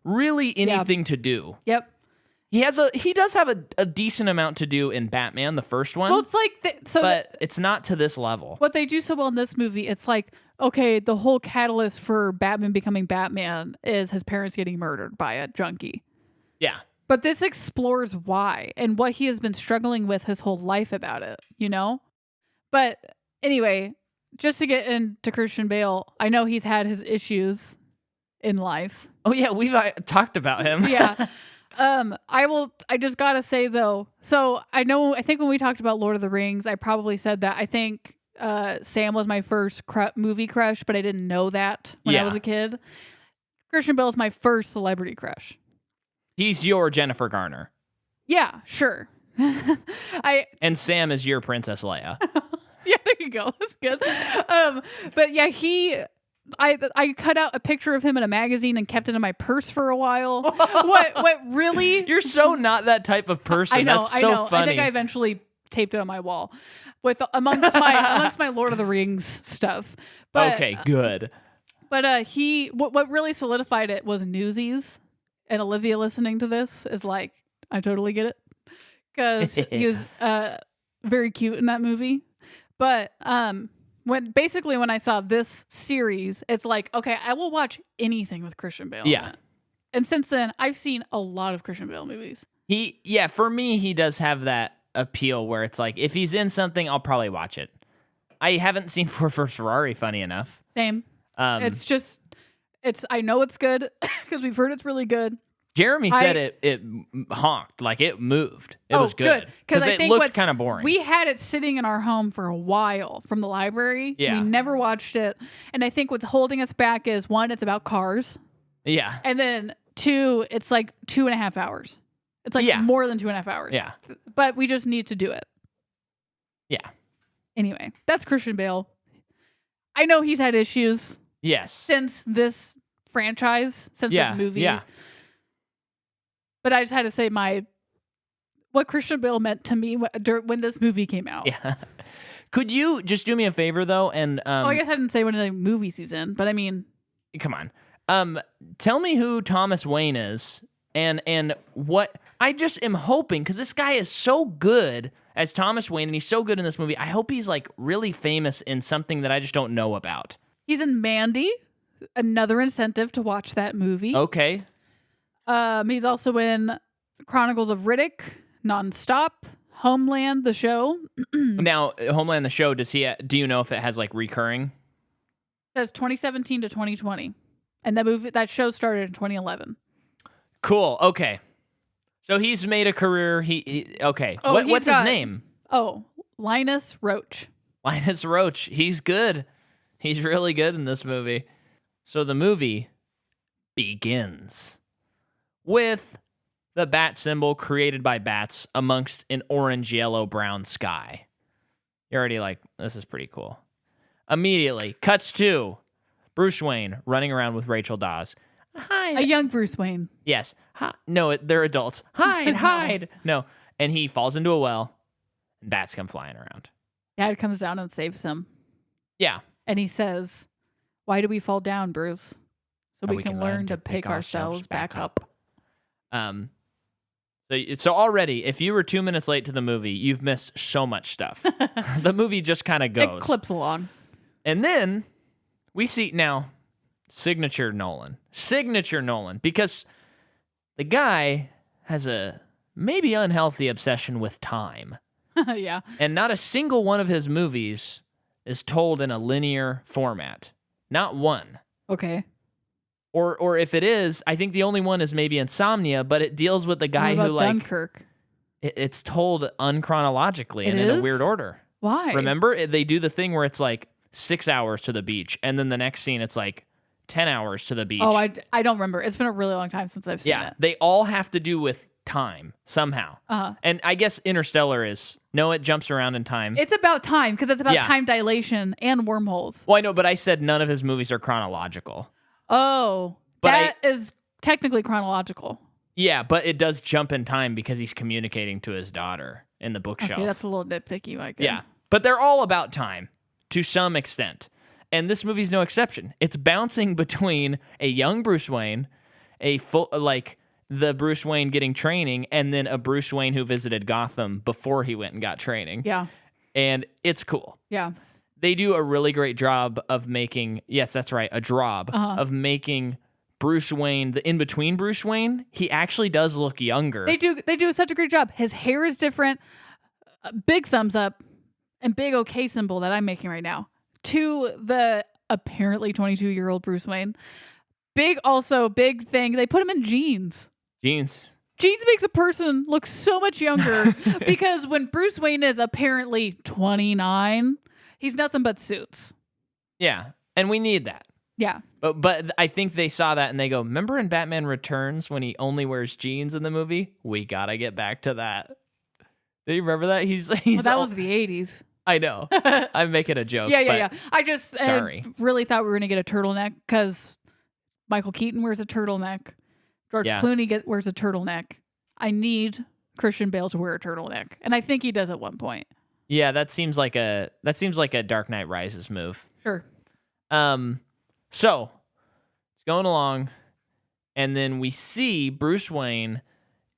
really anything to do. Yep. He does have a decent amount to do in Batman, the first one. Well, it's like, but it's not to this level. What they do so well in this movie, it's like, okay, the whole catalyst for Batman becoming Batman is his parents getting murdered by a junkie. Yeah. But this explores why and what he has been struggling with his whole life about it, you know? But anyway, just to get into Christian Bale, I know he's had his issues in life. Oh yeah, we've talked about him. Yeah. I just gotta say though, so I think when we talked about Lord of the Rings, I probably said that I think Sam was my first movie crush, but I didn't know that when I was a kid. Christian Bale is my first celebrity crush. He's your Jennifer Garner. Yeah, sure. And Sam is your Princess Leia. Yeah, there you go. That's good. But yeah, I cut out a picture of him in a magazine and kept it in my purse for a while. What really? You're so not that type of person. I know. That's so funny. I think I eventually taped it on my wall with amongst my Lord of the Rings stuff. But, okay, good. But what really solidified it was Newsies, and Olivia listening to this is like, I totally get it, because he was very cute in that movie. But when I saw this series, it's like, okay, I will watch anything with Christian Bale. Yeah. In it. And since then, I've seen a lot of Christian Bale movies. For me, he does have that appeal where it's like, if he's in something, I'll probably watch it. I haven't seen Ford vs. Ferrari, funny enough. Same. I know it's good because we've heard it's really good. Jeremy said it honked, like it moved. It was good. Because it looked kind of boring. We had it sitting in our home for a while from the library. Yeah. We never watched it. And I think what's holding us back is, one, it's about cars. Yeah. And then two, it's like 2.5 hours. It's like more than 2.5 hours. Yeah. But we just need to do it. Yeah. Anyway, that's Christian Bale. I know he's had issues. Yes. Since this franchise, since this movie. Yeah. But I just had to say what Christian Bale meant to me when this movie came out. Yeah. Could you just do me a favor though? And I guess I didn't say when the movie season, but I mean, come on. Tell me who Thomas Wayne is, and what I just am hoping, because this guy is so good as Thomas Wayne, and he's so good in this movie. I hope he's like really famous in something that I just don't know about. He's in Mandy. Another incentive to watch that movie. Okay. He's also in Chronicles of Riddick, Nonstop, Homeland, the show. Now, Homeland, the show, do you know if it has like recurring? It says 2017 to 2020. And that show started in 2011. Cool. Okay. So he's made a career. Okay. What's his name? Oh, Linus Roach. Linus Roach. He's good. He's really good in this movie. So the movie begins with the bat symbol created by bats amongst an orange, yellow, brown sky. You're already like, this is pretty cool. Immediately, cuts to Bruce Wayne running around with Rachel Dawes. Hide. A young Bruce Wayne. Yes. No, they're adults. Hide. No. And he falls into a well, and bats come flying around. Dad comes down and saves him. Yeah. And he says, why do we fall down, Bruce? So we can learn to pick ourselves back up. So already, if you were 2 minutes late to the movie, you've missed so much stuff. The movie just kind of goes. It clips along. And then we see now signature Nolan, because the guy has a maybe unhealthy obsession with time. Yeah. And not a single one of his movies is told in a linear format. Not one. Okay. Or if it is, I think the only one is maybe Insomnia, but it deals with the guy who like Dunkirk. It's told unchronologically and in a weird order. Why? Remember, they do the thing where it's like 6 hours to the beach, and then the next scene it's like 10 hours to the beach. Oh, I don't remember. It's been a really long time since I've seen it. Yeah, they all have to do with time somehow. Uh-huh. And I guess Interstellar it jumps around in time. It's about time because it's about time dilation and wormholes. Well, I know, but I said none of his movies are chronological. Oh, but that is technically chronological. Yeah, but it does jump in time because he's communicating to his daughter in the bookshelf. Okay, that's a little nitpicky, I guess. Yeah, but they're all about time to some extent. And this movie's no exception. It's bouncing between a young Bruce Wayne, the Bruce Wayne getting training, and then a Bruce Wayne who visited Gotham before he went and got training. Yeah. And it's cool. Yeah. They do a really great job of making, of making Bruce Wayne, the in-between Bruce Wayne, he actually does look younger. They do such a great job. His hair is different. Big thumbs up and big okay symbol that I'm making right now to the apparently 22-year-old Bruce Wayne. Big thing. They put him in jeans. Jeans makes a person look so much younger because when Bruce Wayne is apparently 29, He's nothing but suits. Yeah, and we need that. Yeah. But I think they saw that and they go, remember in Batman Returns when he only wears jeans in the movie? We gotta get back to that. Do you remember that? Well, that was the 80s. I know. I'm making a joke. Yeah. I just sorry. really thought we were going to get a turtleneck because Michael Keaton wears a turtleneck. George Clooney wears a turtleneck. I need Christian Bale to wear a turtleneck. And I think he does at one point. Yeah, that seems like a Dark Knight Rises move. Sure. So it's going along, and then we see Bruce Wayne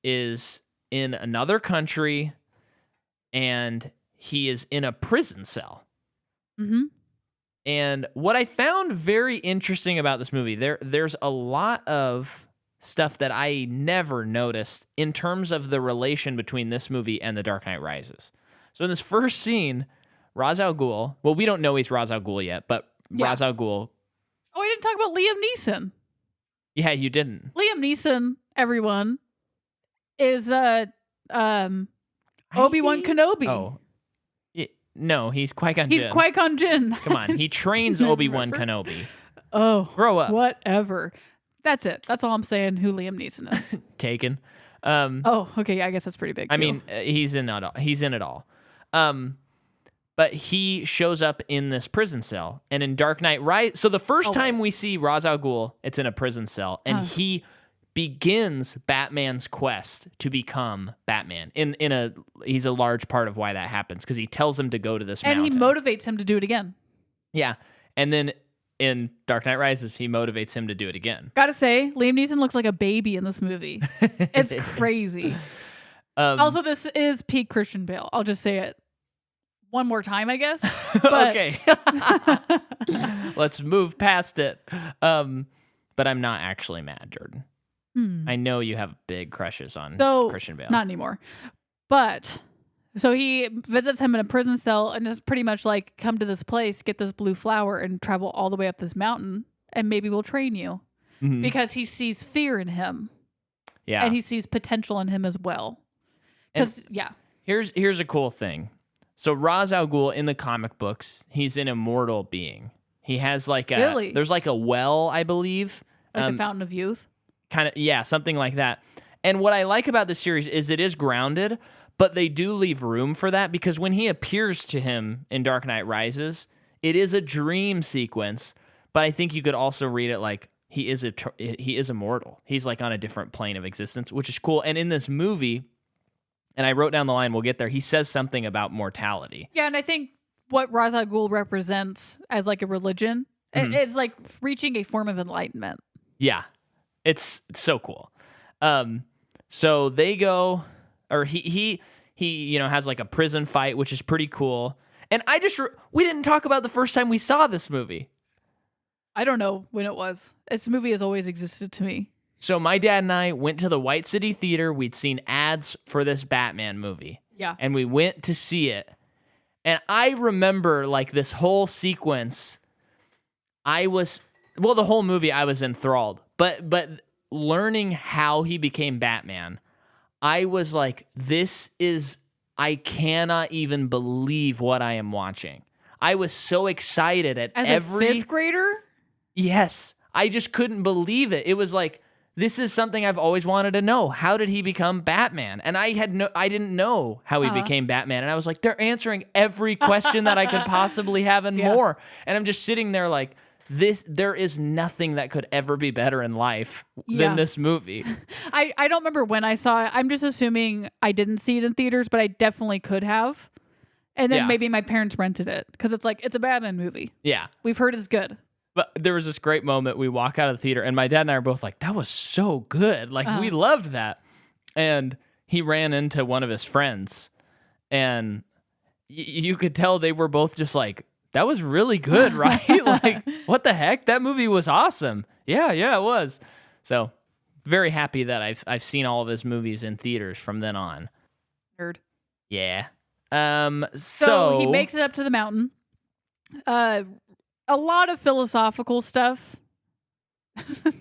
is in another country, and he is in a prison cell. Mm-hmm. And what I found very interesting about this movie, there's a lot of stuff that I never noticed in terms of the relation between this movie and The Dark Knight Rises. So in this first scene, Ra's al Ghul, well, we don't know he's Ra's al Ghul yet, but Ra's al Ghul. Oh, I didn't talk about Liam Neeson. Yeah, you didn't. Liam Neeson, everyone, is Obi-Wan Kenobi. Oh. No, he's Qui-Gon Jinn. He's Qui-Gon Jinn. Come on, he trains Obi-Wan Kenobi. Oh. Grow up. Whatever. That's it. That's all I'm saying who Liam Neeson is. Taken. Okay, yeah, I guess that's pretty big, too. I mean, he's in it all. But he shows up in this prison cell, and in Dark Knight Rises. So the first time we see Ra's al Ghul, it's in a prison cell, and he begins Batman's quest to become Batman. He's a large part of why that happens because he tells him to go to this mountain, and he motivates him to do it again. Yeah, and then in Dark Knight Rises, he motivates him to do it again. Gotta say, Liam Neeson looks like a baby in this movie. It's crazy. Also, this is peak Christian Bale. I'll just say it one more time, I guess. But... Okay. Let's move past it. But I'm not actually mad, Jordan. I know you have big crushes on Christian Bale. Not anymore. But, so he visits him in a prison cell and is pretty much like, come to this place, get this blue flower, and travel all the way up this mountain, and maybe we'll train you. Mm-hmm. Because he sees fear in him. Yeah. And he sees potential in him as well. Because, Here's a cool thing. So Ra's al Ghul in the comic books, he's an immortal being. He has there's like a well, I believe. Like the Fountain of Youth? Kind of, yeah, something like that. And what I like about this series is it is grounded, but they do leave room for that because when he appears to him in Dark Knight Rises, it is a dream sequence, but I think you could also read it like he is immortal. He's like on a different plane of existence, which is cool. And in this movie, and I wrote down the line, we'll get there, he says something about mortality. Yeah, and I think what Ra's al Ghul represents as like a religion, it's like reaching a form of enlightenment. Yeah, it's so cool. So they go, or he has like a prison fight, which is pretty cool. And we didn't talk about the first time we saw this movie. I don't know when it was. This movie has always existed to me. So my dad and I went to the White City Theater. We'd seen ads for this Batman movie. Yeah. And we went to see it. And I remember like this whole sequence. The whole movie I was enthralled. But learning how he became Batman, I was like, I cannot even believe what I am watching. I was so excited As a fifth grader? Yes. I just couldn't believe it. It was like, this is something I've always wanted to know. How did he become Batman? And I didn't know how he became Batman. And I was like, they're answering every question that I could possibly have and more. And I'm just sitting there like, there is nothing that could ever be better in life than this movie. I don't remember when I saw it. I'm just assuming I didn't see it in theaters, but I definitely could have. And then maybe my parents rented it because it's like, it's a Batman movie. Yeah. We've heard it's good. But there was this great moment. We walk out of the theater and my dad and I are both like, that was so good. Like we loved that. And he ran into one of his friends and you could tell they were both just like, that was really good, right? Like, what the heck? That movie was awesome. Yeah, it was. So very happy that I've seen all of his movies in theaters from then on. Nerd. Yeah. So he makes it up to the mountain. A lot of philosophical stuff.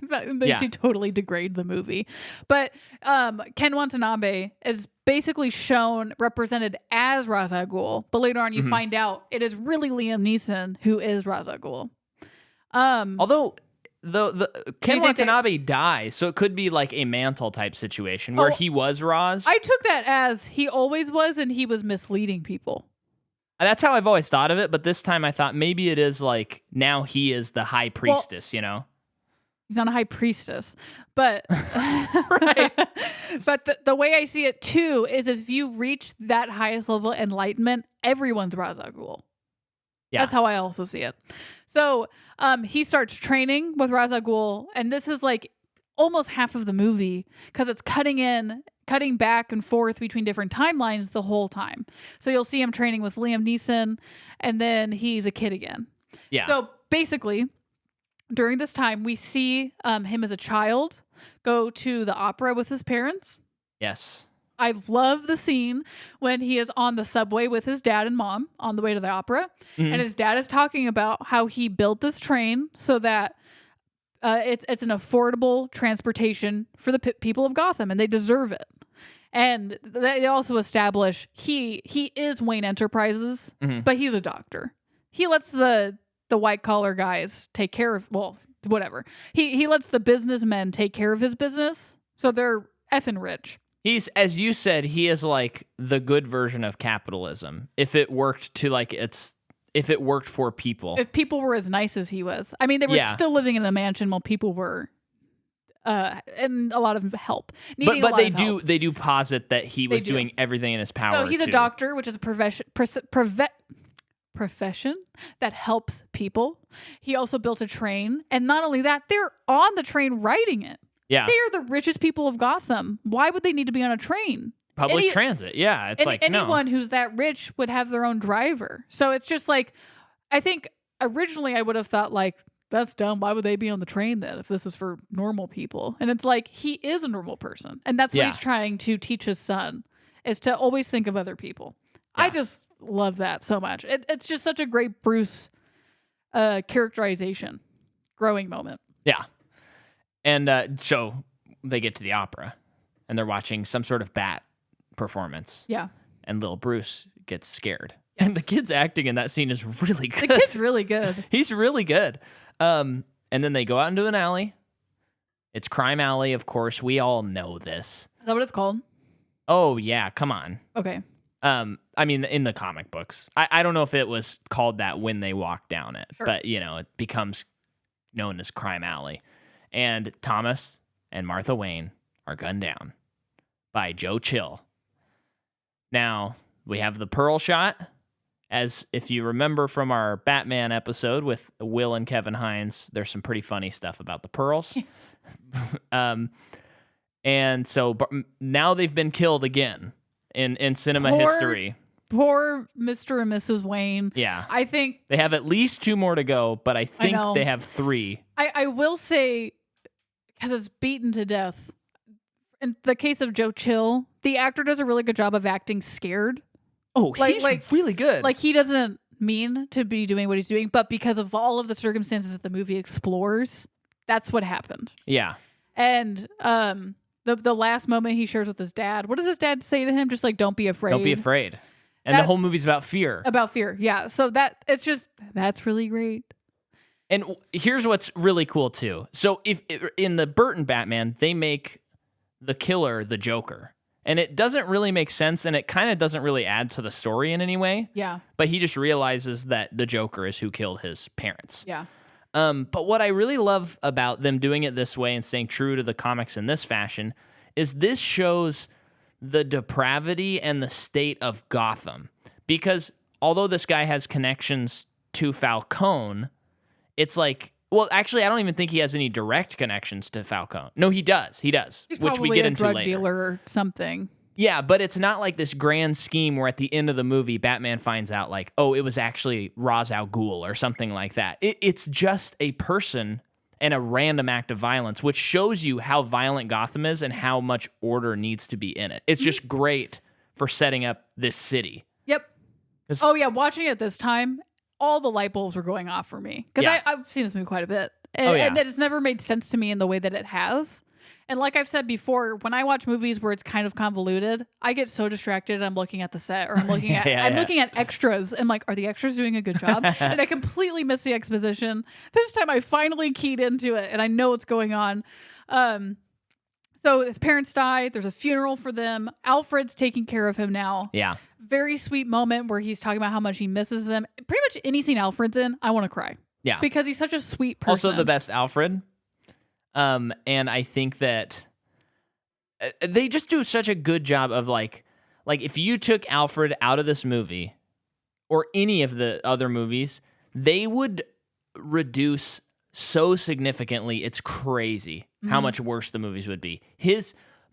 That makes Yeah. you totally degrade the movie. But Ken Watanabe is basically represented as Ra's al Ghul, but later on you Mhm. find out it is really Liam Neeson who is Ra's al Ghul. Although the Ken you think they- Watanabe dies, so it could be like a Mantle type situation where Oh, he was Roz. I took that as he always was, and he was misleading people. That's how I've always thought of it, but this time I thought maybe it is like now he is the high priestess, you know? He's not a high priestess, but Right. But the way I see it too is if you reach that highest level of enlightenment, everyone's Ra's al Ghul. Yeah. That's how I also see it. So he starts training with Ra's al Ghul, and this is like almost half of the movie because it's cutting back and forth between different timelines the whole time. So you'll see him training with Liam Neeson, and then he's a kid again. Yeah. So basically, during this time, we see him as a child go to the opera with his parents. Yes. I love the scene when he is on the subway with his dad and mom on the way to the opera. Mhm. And his dad is talking about how he built this train so that it's an affordable transportation for the people of Gotham, and they deserve it. And they also establish he is Wayne Enterprises, Mhm. but he's a doctor. He lets the white collar guys take care of, well, whatever. He lets the businessmen take care of his business, so they're effing rich. He's, as you said, he is like the good version of capitalism. If it worked if it worked for people. If people were as nice as he was. I mean, they were Yeah. still living in a mansion while people were and a lot of help. But needing a lot they of do help. they do posit that he was do. doing everything in his power. So he's a to- doctor, which is a profession that helps people. He also built a train, and not only that, they're on the train riding it. Yeah. They are the richest people of Gotham. Why would they need to be on a train? Public transit. Yeah. It's like anyone no. who's that rich would have their own driver. So it's just like, I think originally I would have thought like, that's dumb. Why would they be on the train then if this is for normal people? And it's like, he is a normal person. And that's what Yeah. he's trying to teach his son, is to always think of other people. I Yeah. just love that so much. It's just such a great Bruce characterization, growing moment. Yeah. And so they get to the opera and they're watching some sort of bat performance. Yeah. And little Bruce gets scared. And the kid's acting in that scene is really good. The kid's really good. He's really good. And then they go out into an alley. It's Crime Alley, of course. We all know this. Is that what it's called? Oh, yeah. Come on. Okay. I mean, in the comic books. I don't know if it was called that when they walked down it. Sure. But, you know, it becomes known as Crime Alley. And Thomas and Martha Wayne are gunned down by Joe Chill. Now, we have the Pearl shot. As if you remember from our Batman episode with Will and Kevin Hines, there's some pretty funny stuff about the pearls. And so now they've been killed again in cinema history. Poor Mr. and Mrs. Wayne. Yeah. I think They have at least 2 more to go, but I think know. they have 3. I will say, because it's beaten to death. In the case of Joe Chill, the actor does a really good job of acting scared. Oh, Like- he's like- really good. Like, he doesn't mean to be doing what he's doing, but because of all of the circumstances that the movie explores, that's what happened. Yeah. And the last moment he shares with his dad, what does his dad say to him? Just like, don't be afraid. Don't be afraid. And the That- whole movie's about fear. About fear. Yeah. So that's really great. And here's what's really cool too. So if in the Burton Batman, they make the killer the Joker. And it doesn't really make sense, and it kind of doesn't really add to the story in any way. Yeah. But he just realizes that the Joker is who killed his parents. Yeah. But what I really love about them doing it this way and staying true to the comics in this fashion is this shows the depravity and the state of Gotham. Because although this guy has connections to Falcone, it's like, well, actually, I don't even think he has any direct connections to Falcone. No, he does. He does, He's which we probably get a into drug later. dealer or something. Yeah, but it's not like this grand scheme where at the end of the movie, Batman finds out like, oh, it was actually Ra's al Ghul or something like that. It's just a person and a random act of violence, which shows you how violent Gotham is and how much order needs to be in it. It's just great for setting up this city. Yep. 'Cause- Oh yeah, watching it this time, all the light bulbs were going off for me because Yeah. I've seen this movie quite a bit, And it's never made sense to me in the way that it has. And like I've said before, when I watch movies where it's kind of convoluted, I get so distracted. I'm looking at the set, or I'm looking at looking at extras, and like, are the extras doing a good job? And I completely miss the exposition. This time, I finally keyed into it, and I know what's going on. So his parents die. There's a funeral for them. Alfred's taking care of him now. Yeah. Very sweet moment where he's talking about how much he misses them. Pretty much any scene Alfred's in, I want to cry. Yeah. Because he's such a sweet person. Also the best Alfred. And I think that they just do such a good job of like if you took Alfred out of this movie or any of the other movies, they would reduce so significantly. It's crazy how much worse the movies would be.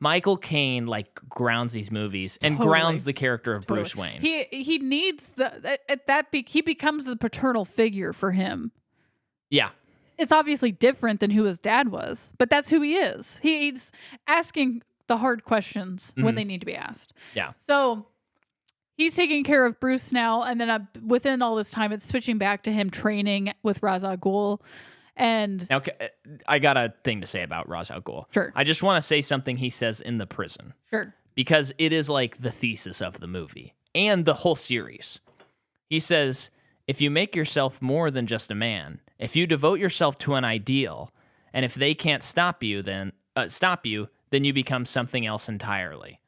Michael Caine like grounds these movies and grounds the character of Bruce Wayne. He needs he becomes the paternal figure for him. Yeah. It's obviously different than who his dad was, but that's who he is. He's asking the hard questions when they need to be asked. Yeah. So he's taking care of Bruce now, and then within all this time, it's switching back to him training with Ra's al Ghul. And now, I got a thing to say about Ra's al Ghul. Sure. I just want to say something he says in the prison. Sure. Because it is like the thesis of the movie and the whole series. He says, if you make yourself more than just a man, if you devote yourself to an ideal, and if they can't stop you, then you become something else entirely.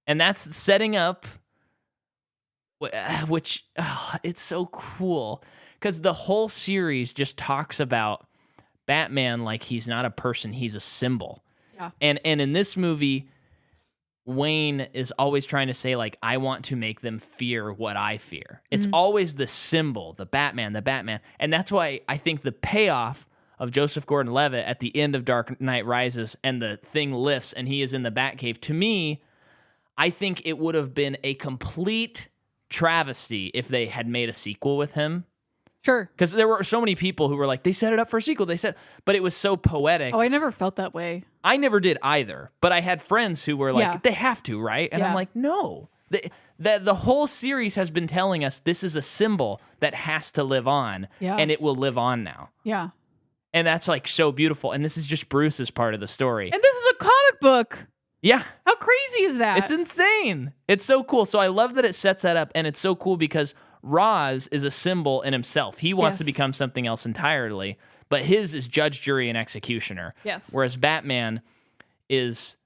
And that's setting up, which it's so cool, because the whole series just talks about Batman like he's not a person, he's a symbol. Yeah. And in this movie, Wayne is always trying to say, like, I want to make them fear what I fear. It's always the symbol, the Batman. And that's why I think the payoff of Joseph Gordon-Levitt at the end of Dark Knight Rises and the thing lifts and he is in the Batcave, to me, I think it would have been a complete travesty if they had made a sequel with him. Sure. Because there were so many people who were like, they set it up for a sequel. But it was so poetic. Oh, I never felt that way. I never did either. But I had friends who were like, they have to, right? And I'm like, no. The whole series has been telling us this is a symbol that has to live on. Yeah. And it will live on now. Yeah. And that's like so beautiful. And this is just Bruce's part of the story. And this is a comic book. Yeah. How crazy is that? It's insane. It's so cool. So I love that it sets that up. And it's so cool because Ra's is a symbol in himself. He wants to become something else entirely, but his is judge, jury, and executioner. Yes. Whereas Batman is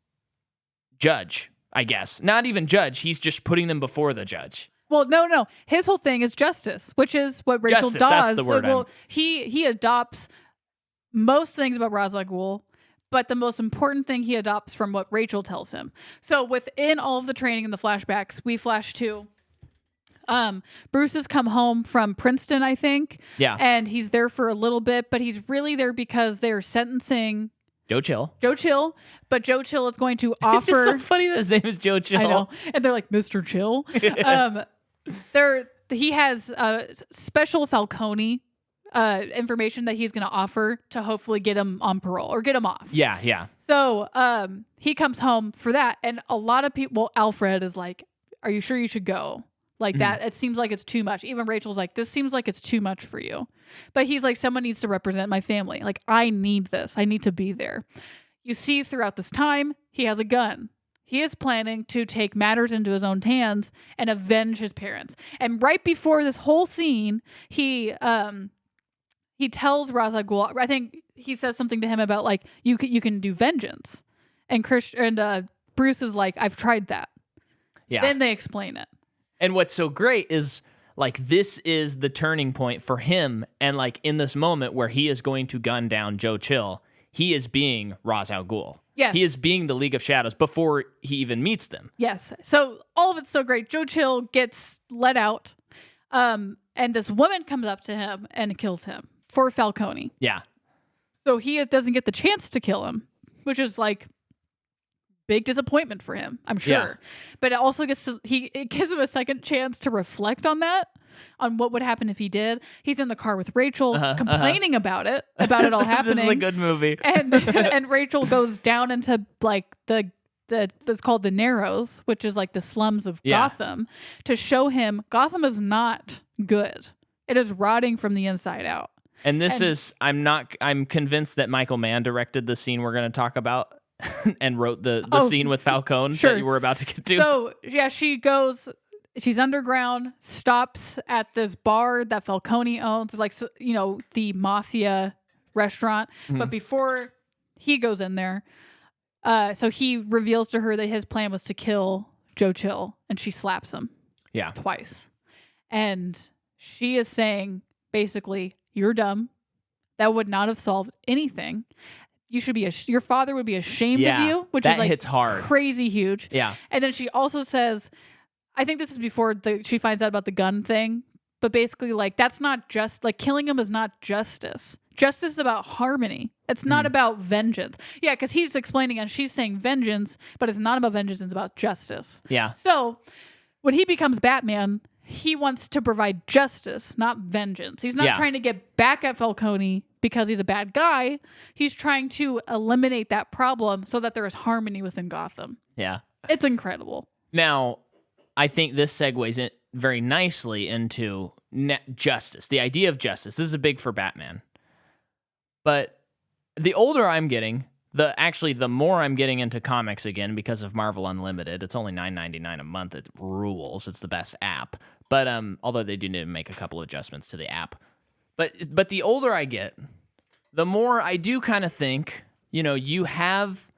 judge, I guess. Not even judge. He's just putting them before the judge. Well, no. His whole thing is justice, which is what Rachel does. That's the word. Well, he adopts most things about Ra's al Ghul, but the most important thing he adopts from what Rachel tells him. So within all of the training and the flashbacks, we flash to Bruce has come home from Princeton, I think. Yeah. And he's there for a little bit, but he's really there because they're sentencing Joe Chill. But Joe Chill is going to offer. It's just so funny that his name is Joe Chill. I know. And they're like, Mr. Chill. He has special Falcone information that he's going to offer to hopefully get him on parole or get him off. Yeah. So he comes home for that. And a lot of people, Alfred is like, are you sure you should go? Like that, it seems like it's too much. Even Rachel's like, this seems like it's too much for you. But he's like, someone needs to represent my family. Like, I need this. I need to be there. You see throughout this time, he has a gun. He is planning to take matters into his own hands and avenge his parents. And right before this whole scene, he tells Ra's al Ghul, I think he says something to him about like, you can do vengeance. And Bruce is like, I've tried that. Yeah. Then they explain it. And what's so great is like this is the turning point for him, and like in this moment where he is going to gun down Joe Chill, he is being Ra's al Ghul. Yes. He is being the League of Shadows before he even meets them. Yes. So all of it's so great. Joe Chill gets let out, and this woman comes up to him and kills him for Falcone. Yeah. So he doesn't get the chance to kill him, which is like big disappointment for him, I'm sure. Yeah. But it also it gives him a second chance to reflect on that, on what would happen if he did. He's in the car with Rachel complaining about it all happening. This is a good movie. and Rachel goes down into like that's called the Narrows, which is like the slums of Gotham, to show him Gotham is not good. It is rotting from the inside out. And I'm convinced that Michael Mann directed the scene we're going to talk about and wrote the scene with Falcone that you were about to get to. So, yeah, she's underground, stops at this bar that Falcone owns, like, the mafia restaurant. Mm-hmm. But before he goes in there, so he reveals to her that his plan was to kill Joe Chill, and she slaps him. Yeah. Twice. And she is saying, basically, you're dumb. That would not have solved anything. You should be your father would be ashamed of you, which is like hits hard. Crazy huge. Yeah. And then she also says, I think this is before she finds out about the gun thing, but basically like that's not just like killing him is not justice. Justice is about harmony. It's not about vengeance. Yeah, because he's explaining and she's saying vengeance, but it's not about vengeance, it's about justice. Yeah. So when he becomes Batman, he wants to provide justice, not vengeance. He's not trying to get back at Falcone because he's a bad guy. He's trying to eliminate that problem so that there is harmony within Gotham. Yeah. It's incredible. Now, I think this segues in very nicely into justice, the idea of justice. This is big for Batman. But the older I'm getting, the more I'm getting into comics again because of Marvel Unlimited. It's only $9.99 a month. It rules. It's the best app. But although they do need to make a couple of adjustments to the app. But the older I get, the more I do kind of think, you have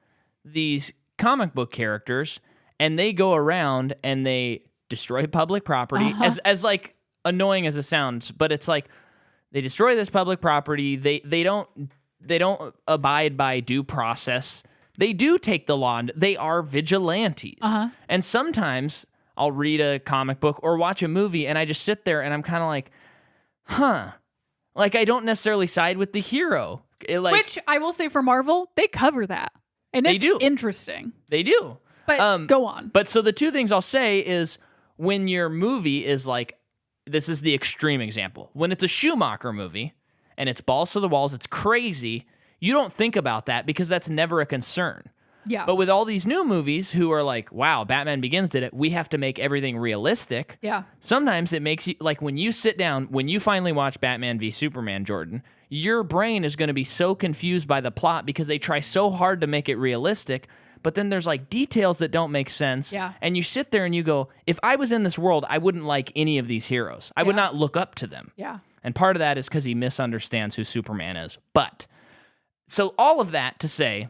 these comic book characters and they go around and they destroy public property as like annoying as it sounds, but it's like they destroy this public property. They don't abide by due process. They do take the law. They are vigilantes. And sometimes I'll read a comic book or watch a movie and I just sit there and I'm kind of like, like I don't necessarily side with the hero. Which I will say for Marvel, they cover that. And it's interesting. They do. But go on. But so the two things I'll say is when your movie is like, this is the extreme example. When it's a Schumacher movie and it's balls to the walls, it's crazy, you don't think about that because that's never a concern. Yeah. But with all these new movies who are like, wow, Batman Begins did it, we have to make everything realistic. Yeah. Sometimes it makes you, like when you sit down, when you finally watch Batman v Superman, Jordan, your brain is going to be so confused by the plot because they try so hard to make it realistic, but then there's like details that don't make sense. Yeah. And you sit there and you go, if I was in this world, I wouldn't like any of these heroes. I would not look up to them. Yeah. And part of that is because he misunderstands who Superman is. But, so all of that to say,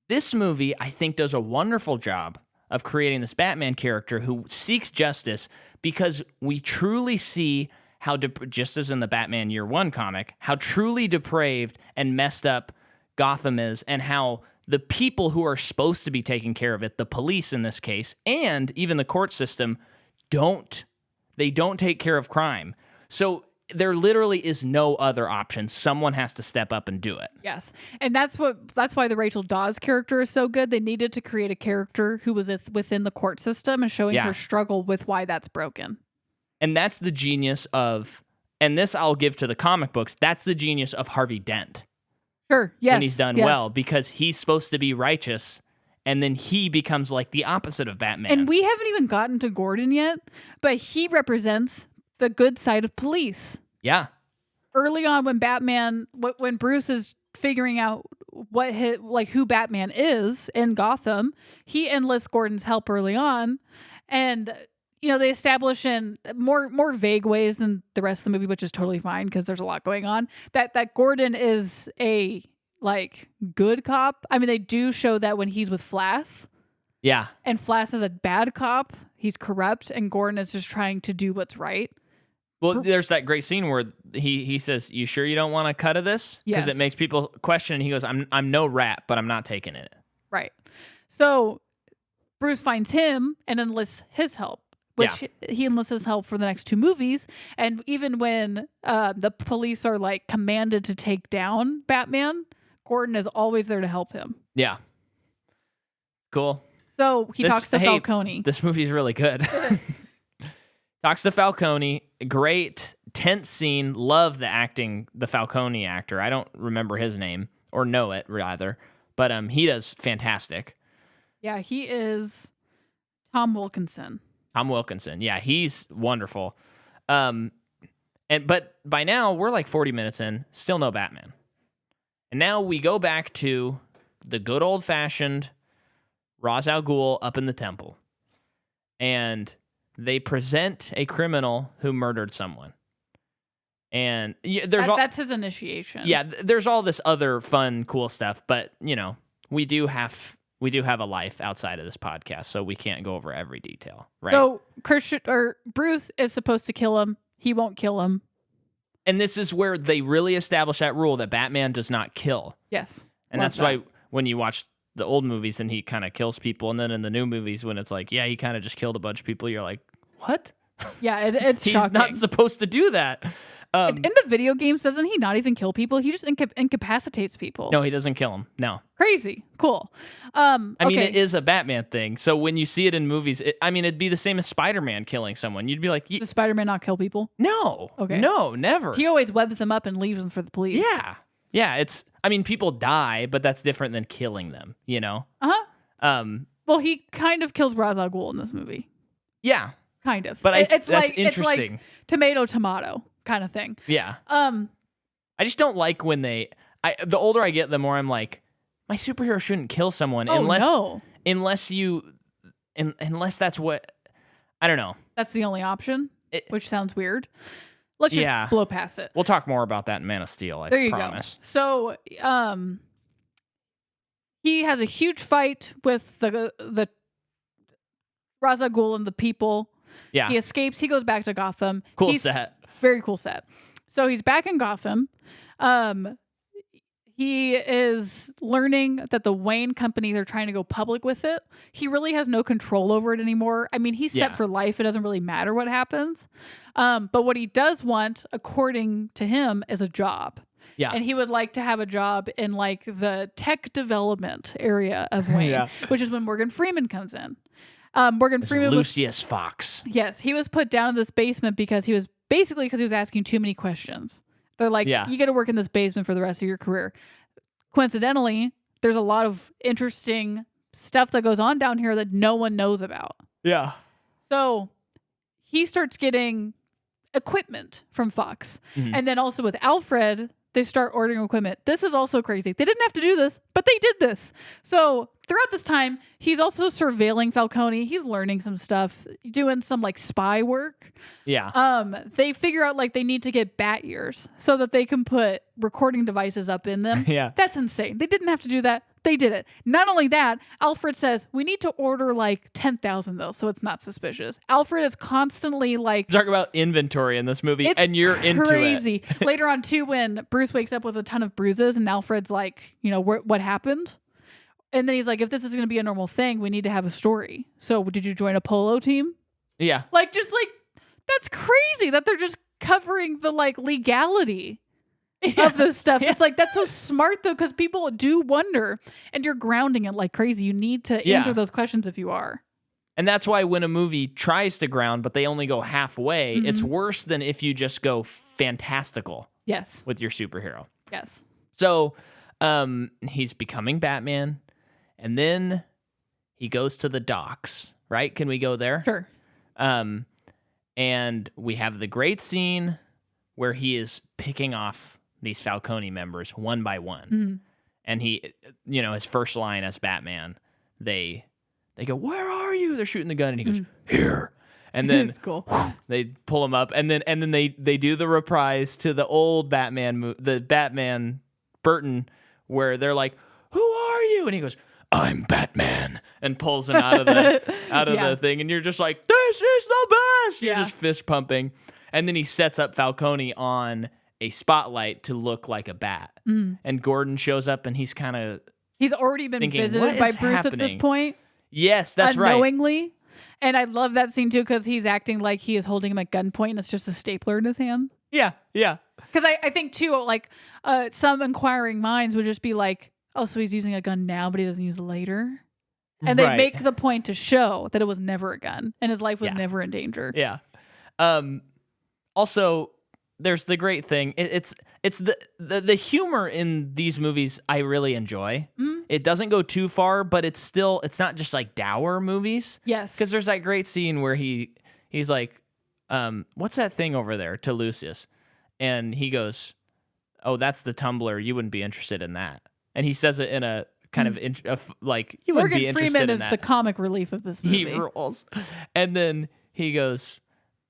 this movie, I think, does a wonderful job of creating this Batman character who seeks justice because we truly see how, just as in the Batman Year One comic, how truly depraved and messed up Gotham is and how the people who are supposed to be taking care of it, the police in this case, and even the court system, don't take care of crime. So there literally is no other option. Someone has to step up and do it. Yes. And that's why the Rachel Dawes character is so good. They needed to create a character who was within the court system and showing her struggle with why that's broken. And that's the genius of, and this I'll give to the comic books, that's the genius of Harvey Dent. Sure, yes. When he's done well, because he's supposed to be righteous, and then he becomes like the opposite of Batman. And we haven't even gotten to Gordon yet, but he represents the good side of police. Yeah. Early on when Bruce is figuring out who Batman is in Gotham, he enlists Gordon's help early on, and they establish in more vague ways than the rest of the movie, which is totally fine because there's a lot going on, that Gordon is a good cop. I mean, they do show that when he's with Flass. Yeah. And Flass is a bad cop. He's corrupt, and Gordon is just trying to do what's right. Well, there's that great scene where he says, "You sure you don't want a cut of this?" Because it makes people question. And he goes, "I'm no rat, but I'm not taking it." Right. So Bruce finds him and enlists his help, which he enlists his help for the next two movies. And even when the police are commanded to take down Batman, Gordon is always there to help him. Yeah. Cool. So he talks to Falcone. This movie's really good. Talks to Falcone. Great, tense scene. Love the acting, the Falcone actor. I don't remember his name, or know it, rather. But he does fantastic. Yeah, he is Tom Wilkinson. Tom Wilkinson. Yeah, he's wonderful. And But by now we're like 40 minutes in, still no Batman. And now we go back to the good old-fashioned Ra's al Ghul up in the temple. And they present a criminal who murdered someone. And that's his initiation. Yeah, there's all this other fun, cool stuff, but we do have a life outside of this podcast, so we can't go over every detail, right? So Bruce is supposed to kill him. He won't kill him. And this is where they really establish that rule that Batman does not kill. Yes. And that's why when you watch the old movies and he kind of kills people, and then in the new movies when it's like, yeah, he kind of just killed a bunch of people, you're like, what? Yeah, it's He's shocking. not supposed to do that. In the video games, doesn't he not even kill people? He just incapacitates people. No, he doesn't kill them. No. Crazy. Cool. I mean, it is a Batman thing. So when you see it in movies, it'd be the same as Spider-Man killing someone. You'd be like, does Spider-Man not kill people? No. Okay. No, never. He always webs them up and leaves them for the police. Yeah. Yeah, people die, but that's different than killing them, Uh-huh. Well, he kind of kills Ra's al Ghul in this movie. Yeah. Kind of. But that's interesting. It's like tomato kind of thing. Yeah. I just don't like when the older I get, the more I'm like, my superhero shouldn't kill someone unless that's what, I don't know. That's the only option, which sounds weird. Let's just blow past it. We'll talk more about that in Man of Steel, I promise. Go. So, he has a huge fight with the Ra's al Ghul and the people. Yeah. He escapes. He goes back to Gotham. Cool set. Very cool set. So he's back in Gotham. He is learning that the Wayne company, they're trying to go public with it. He really has no control over it anymore. I mean, he's set for life. It doesn't really matter what happens. But what he does want, according to him, is a job. Yeah. And he would like to have a job in like the tech development area of Wayne, which is when Morgan Freeman comes in. Morgan Freeman Lucius Fox. Yes, he was put down in this basement because he was asking too many questions. They're like, you got to work in this basement for the rest of your career. Coincidentally, there's a lot of interesting stuff that goes on down here that no one knows about. Yeah. So he starts getting equipment from Fox. Mm-hmm. And then also with Alfred, they start ordering equipment. This is also crazy. They didn't have to do this, but they did this. So throughout this time, he's also surveilling Falcone. He's learning some stuff, doing some like spy work. Yeah. They figure out like they need to get bat ears so that they can put recording devices up in them. Yeah. That's insane. They didn't have to do that. They did it. Not only that, Alfred says, we need to order like 10,000 though, so it's not suspicious. Alfred is constantly like... Talk about inventory in this movie, and you're into it. Crazy. Later on too, when Bruce wakes up with a ton of bruises and Alfred's like, what happened? And then he's like, if this is going to be a normal thing, we need to have a story. So did you join a polo team? Yeah. That's crazy that they're just covering the like legality of this stuff. Yeah. It's like, that's so smart though, because people do wonder, and you're grounding it like crazy. You need to answer those questions if you are. And that's why when a movie tries to ground, but they only go halfway, it's worse than if you just go fantastical. Yes. With your superhero. Yes. So he's becoming Batman, and then he goes to the docks, right? Can we go there? Sure. And we have the great scene where he is picking off these Falcone members one by one. Mm-hmm. And he, his first line as Batman, they go, "Where are you?" They're shooting the gun, and he goes, "Here." And then cool. They pull him up, and then they do the reprise to the old Batman, the Batman Burton, where they're like, "Who are you?" And he goes, "I'm Batman," and pulls him out of the thing, and you're just like, "This is the best!" You're just fist pumping, and then he sets up Falcone on a spotlight to look like a bat, and Gordon shows up, and he's already been thinking, visited by Bruce at this point. Yes, that's right. Unknowingly. And I love that scene too, because he's acting like he is holding him at gunpoint, and it's just a stapler in his hand. Yeah, yeah. Because I think too, like some inquiring minds would just be like, "Oh, so he's using a gun now, but he doesn't use it later." And they make the point to show that it was never a gun, and his life was never in danger. Yeah. Also, there's the great thing. It's the humor in these movies I really enjoy. Mm-hmm. It doesn't go too far, but it's not just like dour movies. Yes. Because there's that great scene where he's like, what's that thing over there to Lucius? and he goes, "Oh, that's the tumbler. You wouldn't be interested in that." And he says it in a kind of like, "You wouldn't be Morgan interested Freeman in is that." the comic relief of this movie. He rolls, and then he goes,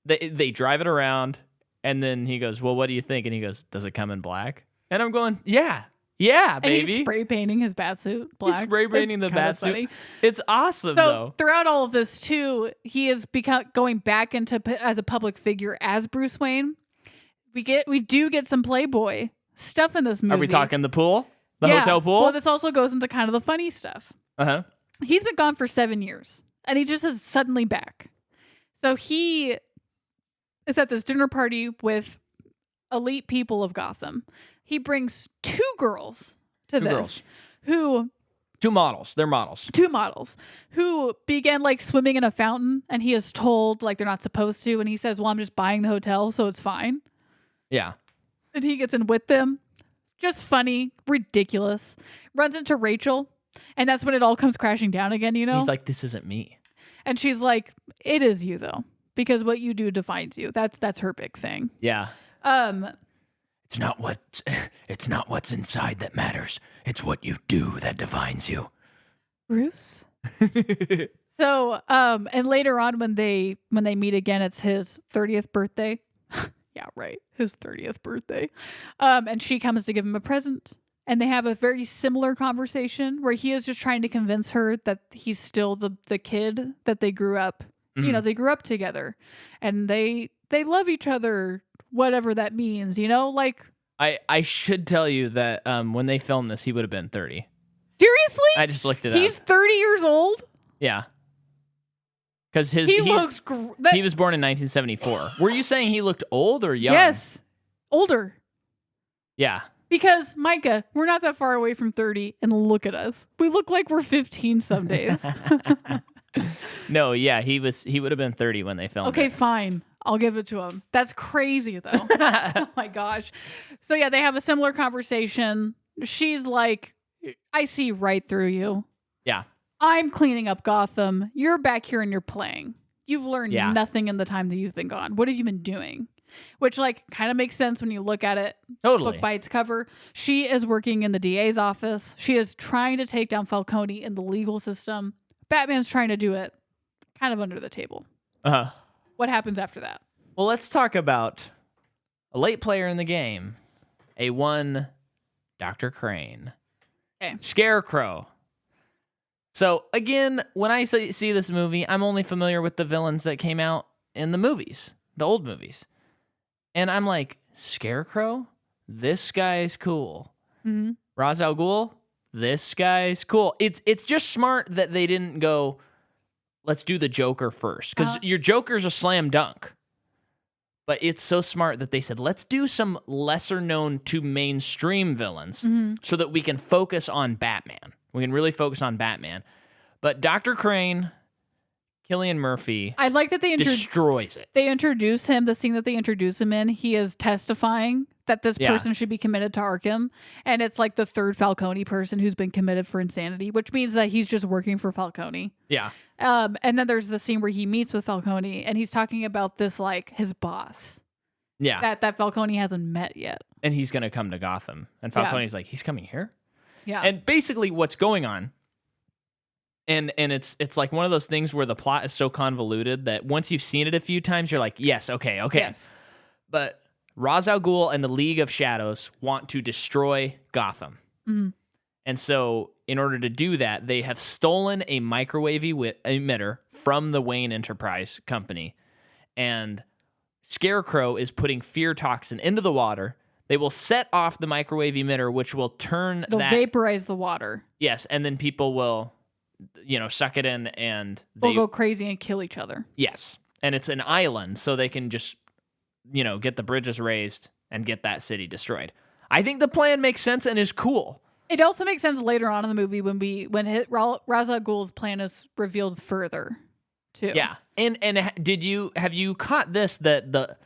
they drive it around, and then he goes, "Well, what do you think?" And he goes, "Does it come in black?" And I'm going, "Yeah, and baby." he's spray painting his batsuit black. He's spray painting the It's kinda batsuit. funny. It's awesome, So though. throughout all of this too, he is going back into as a public figure as Bruce Wayne. We do get some Playboy stuff in this movie. Are we talking the pool? The Yeah. hotel pool? Well, this also goes into kind of the funny stuff. Uh-huh. He's been gone for 7 years, and he just is suddenly back. So he is at this dinner party with elite people of Gotham. He brings two girls to this who Two models. They're models. two models who began like swimming in a fountain, and he is told like they're not supposed to, and he says, "Well, I'm just buying the hotel, so it's fine." Yeah. And he gets in with them. Just funny, ridiculous. Runs into Rachel, and that's when it all comes crashing down again, you know? He's like, "This isn't me." And she's like, "It is you though, because what you do defines you." That's her big thing. Yeah. Um It's not what's inside that matters. It's what you do that defines you. Bruce. So, and later on when they meet again, it's his 30th birthday. Yeah, right. His 30th birthday. And she comes to give him a present, and they have a very similar conversation where he is just trying to convince her that he's still the kid that they grew up. You know, they grew up together, and they love each other, whatever that means, you know? Like, I should tell you that when they filmed this, he would have been 30. seriously? I just looked it He's up. 30 years old? Yeah. Because He looks he was born in 1974. Were you saying he looked old or young? Yes. Older. Yeah. Because, Micah, we're not that far away from 30, and look at us. We look like we're 15 some days. No, yeah, he would have been 30 when they filmed Okay, it. fine. I'll give it to him. That's crazy, though. Oh, my gosh. So, yeah, they have a similar conversation. She's like, "I see right through you. Yeah. I'm cleaning up Gotham. You're back here and you're playing. You've learned Yeah. nothing in the time that you've been gone. What have you been doing?" Which, like, kind of makes sense when you look at it. Totally. Book by its cover. She is working in the DA's office. She is trying to take down Falcone in the legal system. Batman's trying to do it kind of under the table. Uh-huh. What happens after that? Well, let's talk about a late player in the game. A one Dr. Crane. Okay. Scarecrow. So, again, when I see this movie, I'm only familiar with the villains that came out in the movies, the old movies. And I'm like, Scarecrow? This guy's cool. Mm-hmm. Ra's al Ghul? This guy's cool. It's just smart that they didn't go, let's do the Joker first. Because your Joker's a slam dunk. But it's so smart that they said, let's do some lesser known to mainstream villains so that we can focus on Batman. We can really focus on Batman. But Dr. Crane, Cillian Murphy, I like that they destroys it. They introduce him, the scene that they introduce him in, he is testifying that this person should be committed to Arkham. And it's like the third Falcone person who's been committed for insanity, which means that he's just working for Falcone. Yeah. And then there's the scene where he meets with Falcone and he's talking about this, like, his boss. Yeah. That Falcone hasn't met yet. And he's going to come to Gotham. And Falcone's like, he's coming here? Yeah. And basically what's going on, and it's like one of those things where the plot is so convoluted that once you've seen it a few times, you're like, yes, okay. Yes. But Ra's al Ghul and the League of Shadows want to destroy Gotham. Mm-hmm. And so in order to do that, they have stolen a microwave emitter from the Wayne Enterprise company. And Scarecrow is putting fear toxin into the water. They will set off the microwave emitter, which will turn It'll vaporize the water. Yes, and then people will, suck it in and They'll go crazy and kill each other. Yes, and it's an island, so they can just, get the bridges raised and get that city destroyed. I think the plan makes sense and is cool. It also makes sense later on in the movie when Ra's al Ghul's plan is revealed further, too. Yeah, and have you caught this that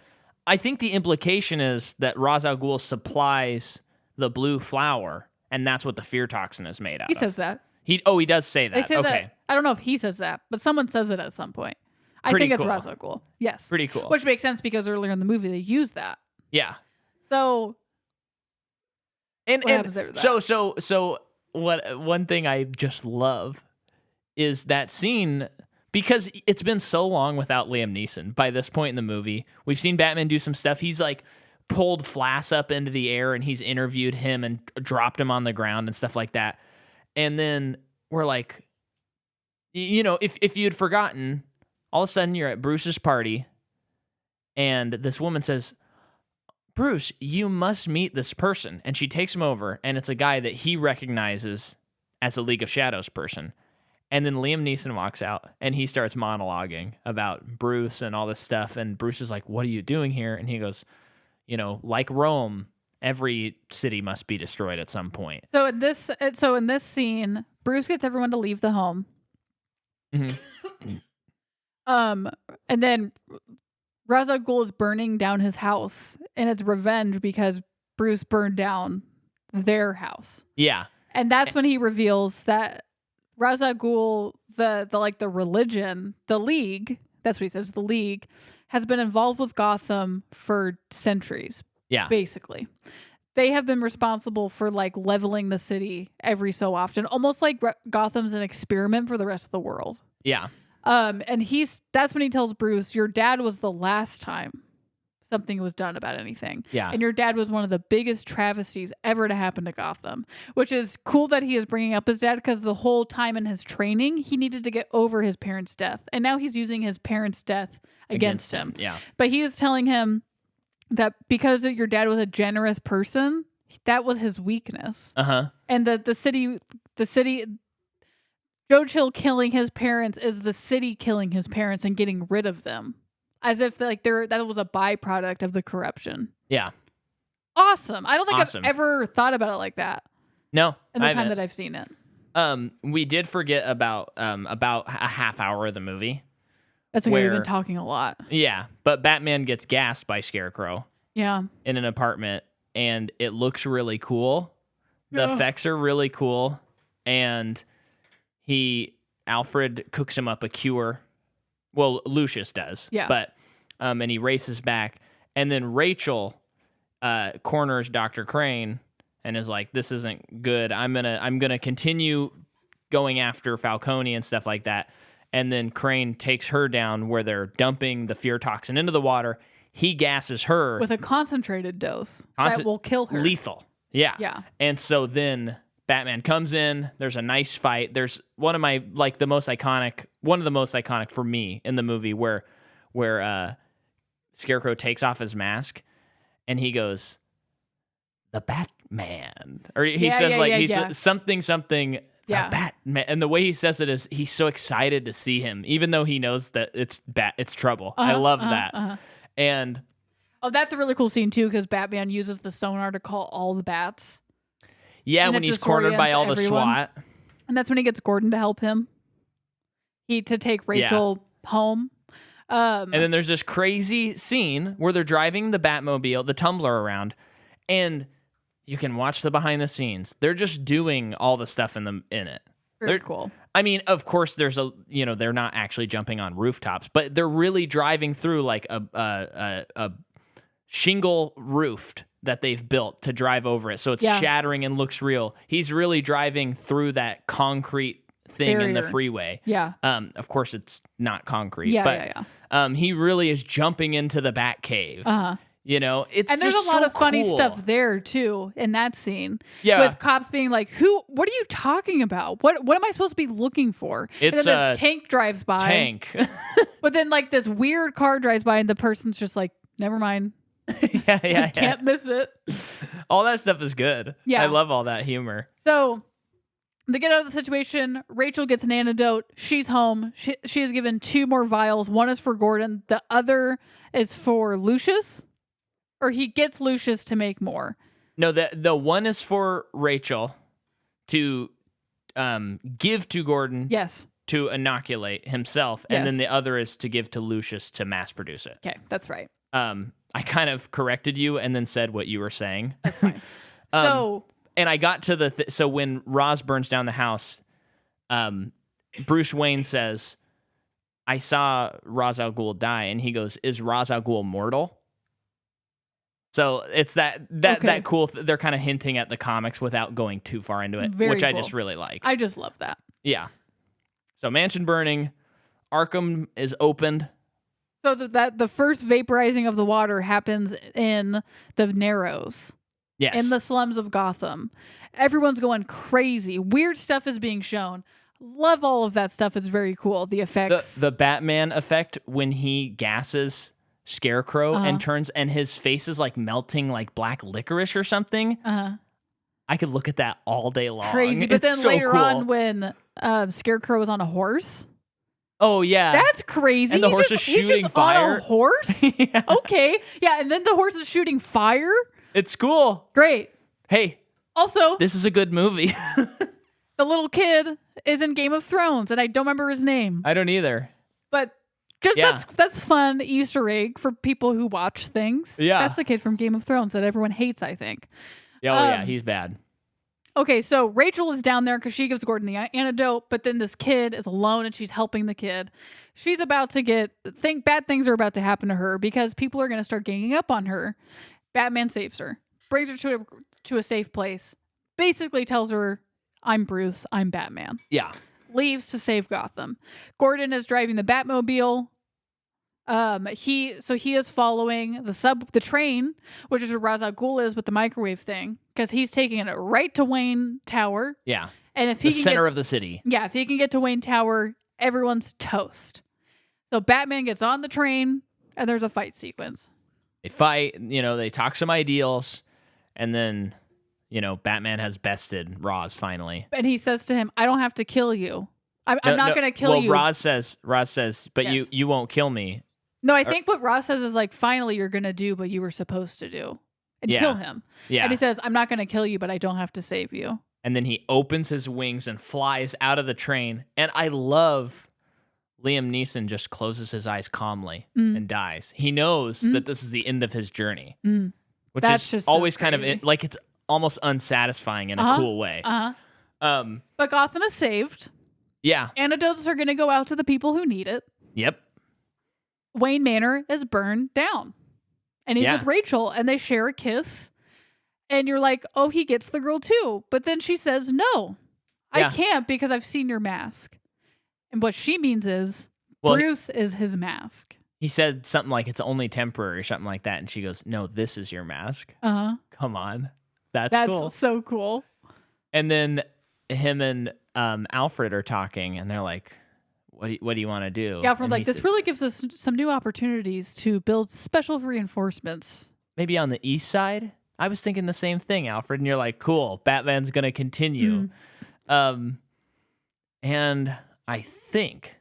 I think the implication is that Ra's al Ghul supplies the blue flower, and that's what the fear toxin is made out of. He says that. He does say that. They say okay. that. I don't know if he says that, but someone says it at some point. I Pretty think it's cool. Ra's al Ghul. Yes. Pretty cool. Which makes sense because earlier in the movie they use that. Yeah. So And what happens after that? so what one thing I just love is that scene, because it's been so long without Liam Neeson. By this point in the movie, we've seen Batman do some stuff. He's like pulled Flass up into the air and he's interviewed him and dropped him on the ground and stuff like that. And then we're like, if you'd forgotten, all of a sudden you're at Bruce's party and this woman says, Bruce, you must meet this person. And she takes him over, and it's a guy that he recognizes as a League of Shadows person. And then Liam Neeson walks out, and he starts monologuing about Bruce and all this stuff. And Bruce is like, what are you doing here? And he goes, like Rome, every city must be destroyed at some point. So in this scene, Bruce gets everyone to leave the home. Mm-hmm. And then Ra's al Ghul is burning down his house, and it's revenge because Bruce burned down their house. Yeah. And that's when he reveals that Ra's al Ghul, the religion, the League, that's what he says, the League, has been involved with Gotham for centuries. Yeah. Basically. They have been responsible for like leveling the city every so often, almost like Gotham's an experiment for the rest of the world. Yeah. And that's when he tells Bruce, your dad was the last time something was done about anything. Yeah. And your dad was one of the biggest travesties ever to happen to Gotham, which is cool that he is bringing up his dad because the whole time in his training, he needed to get over his parents' death. And now he's using his parents' death against him. Yeah. But he is telling him that because your dad was a generous person, that was his weakness. Uh-huh. And that the city, Joe Chill killing his parents is the city killing his parents and getting rid of them. As if that was a byproduct of the corruption. Yeah. Awesome. I don't think I've ever thought about it like that. No. In the time that I've seen it. We did forget about a half hour of the movie. That's okay. We've been talking a lot. Yeah. But Batman gets gassed by Scarecrow. Yeah. In an apartment, and it looks really cool. The effects are really cool. And Alfred cooks him up a cure. Well, Lucius does. Yeah. But, and he races back. And then Rachel corners Dr. Crane and is like, this isn't good. I'm gonna continue going after Falcone and stuff like that. And then Crane takes her down where they're dumping the fear toxin into the water. He gasses her. With a concentrated dose that will kill her. Lethal. Yeah. Yeah. And so then Batman comes in. There's a nice fight. There's one of the most iconic for me in the movie where Scarecrow takes off his mask and he goes, the Batman, or he says something. Yeah. The Batman, and the way he says it is he's so excited to see him, even though he knows that it's trouble. I love that. And that's a really cool scene too, because Batman uses the sonar to call all the bats. Yeah, when he's cornered by all the SWAT. And that's when he gets Gordon to help him. To take Rachel home. And then there's this crazy scene where they're driving the Batmobile, the Tumbler around, and you can watch the behind the scenes. They're just doing all the stuff in it. Very cool. I mean, of course, there's they're not actually jumping on rooftops, but they're really driving through like a shingle roofed that they've built to drive over it. So it's shattering and looks real. He's really driving through that concrete thing in the freeway. Yeah. Of course it's not concrete. Yeah, but he really is jumping into the Batcave. Uh-huh. It's and there's just a lot so of funny cool. stuff there too in that scene. Yeah. With cops being like, what are you talking about? What am I supposed to be looking for? It's and then this tank drives by. Tank. But then like this weird car drives by and the person's just like, never mind. Yeah. Can't miss it. All that stuff is good. Yeah. I love all that humor. So they get out of the situation. Rachel gets an antidote. She's home. She is given 2 more vials. One is for Gordon. The other is for Lucius. Or he gets Lucius to make more. No, the one is for Rachel to give to Gordon. Yes. To inoculate himself. Yes. And then the other is to give to Lucius to mass produce it. Okay, that's right. I kind of corrected you and then said what you were saying. That's fine. And I got to so when Roz burns down the house, Bruce Wayne says, I saw Ra's al Ghul die. And he goes, is Ra's al Ghul mortal? So it's that cool. They're kind of hinting at the comics without going too far into it, Very which I cool. just really like. I just love that. Yeah. So mansion burning, Arkham is opened. So that the first vaporizing of the water happens in the Narrows. Yes. In the slums of Gotham. Everyone's going crazy. Weird stuff is being shown. Love all of that stuff. It's very cool. The effects. The Batman effect when he gasses Scarecrow and turns, and his face is like melting like black licorice or something. I could look at that all day long. Crazy. But then later on when Scarecrow was on a horse. Oh, yeah. That's crazy. And the horse is shooting fire. On a horse? Yeah. Okay. Yeah, and then the horse is shooting fire? It's cool. Great. Hey. Also, this is a good movie. The little kid is in Game of Thrones, and I don't remember his name. I don't either. But that's fun Easter egg for people who watch things. Yeah. That's the kid from Game of Thrones that everyone hates, I think. Yeah, he's bad. Okay, so Rachel is down there because she gives Gordon the antidote, but then this kid is alone and she's helping the kid. She's about to bad things are about to happen to her because people are going to start ganging up on her. Batman saves her, brings her to a safe place, basically tells her, I'm Bruce, I'm Batman. Yeah. Leaves to save Gotham. Gordon is driving the Batmobile. He is following the train, which is where Ra's al Ghul is with the microwave thing, because he's taking it right to Wayne Tower. Yeah. And if he the center of the city. Yeah, if he can get to Wayne Tower, everyone's toast. So Batman gets on the train, and there's a fight sequence. They fight, they talk some ideals, and then, Batman has bested Ra's finally. And he says to him, I don't have to kill you. I'm not going to kill you. Well, Ra's says, but yes. you won't kill me. No, I think what Ra's says is like, finally you're going to do what you were supposed to do and kill him. Yeah. And he says, I'm not going to kill you, but I don't have to save you. And then he opens his wings and flies out of the train. And I love Liam Neeson just closes his eyes calmly and dies. He knows that this is the end of his journey, which That's is just always so kind crazy. of like it's almost unsatisfying in a cool way. But Gotham is saved. Yeah. Antidotes are going to go out to the people who need it. Yep. Wayne Manor is burned down. And he's with Rachel, and they share a kiss. And you're like, oh, he gets the girl too. But then she says, no, I can't because I've seen your mask. And what she means is Bruce is his mask. He said something like it's only temporary or something like that. And she goes, no, this is your mask. Come on. That's cool. That's so cool. And then him and Alfred are talking, and they're like, what do you want to do? Yeah, Alfred's like, this really gives us some new opportunities to build special reinforcements. Maybe on the east side? I was thinking the same thing, Alfred. And you're like, cool, Batman's going to continue. And I think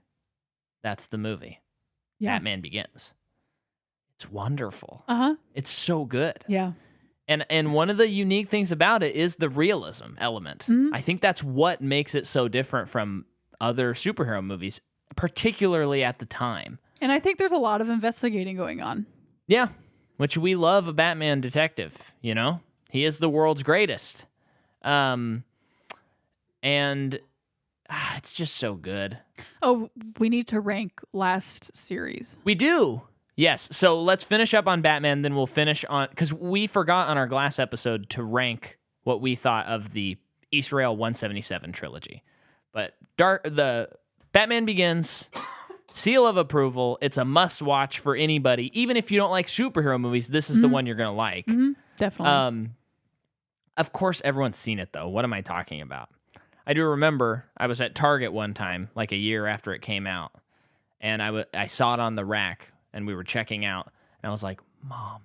that's the movie. Yeah. Batman Begins. It's wonderful. It's so good. Yeah. And one of the unique things about it is the realism element. I think that's what makes it so different from other superhero movies, particularly at the time. And I think there's a lot of investigating going on. Yeah, which we love a Batman detective, He is the world's greatest. And it's just so good. Oh, we need to rank last series. We do. Yes. So let's finish up on Batman, then we'll finish on, because we forgot on our Glass episode to rank what we thought of the Israel 177 trilogy. But the Batman Begins, seal of approval. It's a must-watch for anybody. Even if you don't like superhero movies, this is the one you're going to like. Definitely. Of course, everyone's seen it, though. What am I talking about? I do remember I was at Target one time, like a year after it came out, and I saw it on the rack, and we were checking out, and I was like, Mom,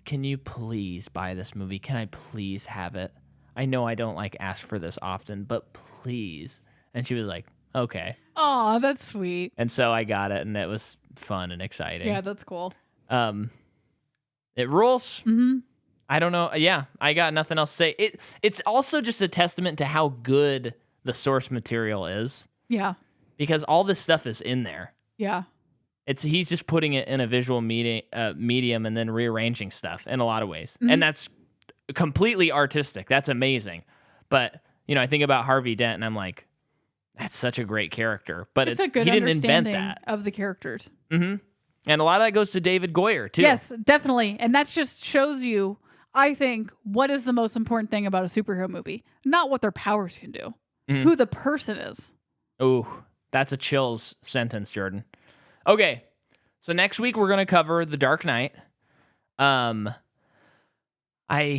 can you please buy this movie? Can I please have it? I know I don't ask for this often, but please. And she was like, okay. Aw, that's sweet. And so I got it, and it was fun and exciting. Yeah, that's cool. It rules. I don't know. Yeah, I got nothing else to say. It's also just a testament to how good the source material is. Yeah. Because all this stuff is in there. Yeah. He's just putting it in a visual medium and then rearranging stuff in a lot of ways. And that's completely artistic. That's amazing. But, I think about Harvey Dent and I'm like, that's such a great character. But It's a good he didn't invent understanding that. of the characters. And a lot of that goes to David Goyer, too. Yes, definitely. And that just shows you, I think, what is the most important thing about a superhero movie. Not what their powers can do. Who the person is. Ooh, that's a chills sentence, Jordan. Okay, so next week we're going to cover The Dark Knight. I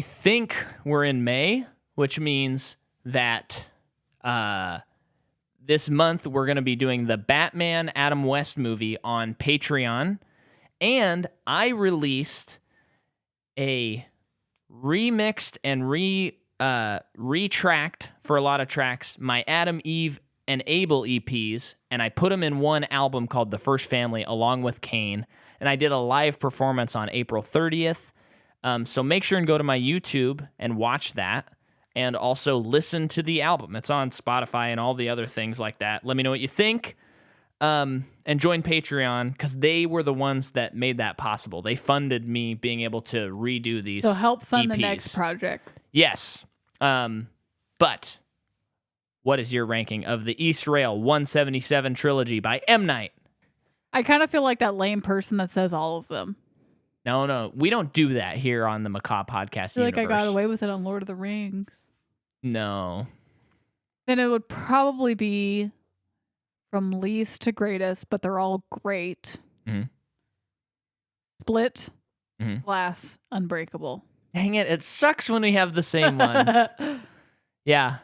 think we're in May, which means that this month we're going to be doing the Batman Adam West movie on Patreon. And I released a remixed and retracked for a lot of tracks my Adam, Eve, and Abel EPs, and I put them in one album called The First Family along with Kane. And I did a live performance on April 30th. So make sure and go to my YouTube and watch that. And also listen to the album. It's on Spotify and all the other things like that. Let me know what you think. And join Patreon because they were the ones that made that possible. They funded me being able to redo these. So help fund EPs. the next project. Yes. But what is your ranking of the East Rail 177 trilogy by M. Night? I kind of feel like that lame person that says all of them. No, we don't do that here on the Macabre Podcast I feel universe. like I got away with it on Lord of the Rings. No. Then it would probably be from least to greatest, but they're all great. Mm-hmm. Split, Mm-hmm. Glass, Unbreakable. Dang it sucks when we have the same ones. Yeah.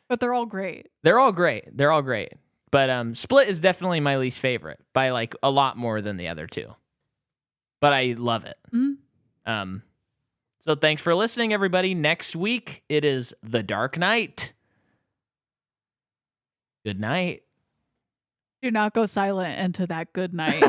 But they're all great. They're all great. But Split is definitely my least favorite by like a lot more than the other two. But I love it. Mm-hmm. So thanks for listening, everybody. Next week, it is The Dark Knight. Good night. Do not go silent into that good night.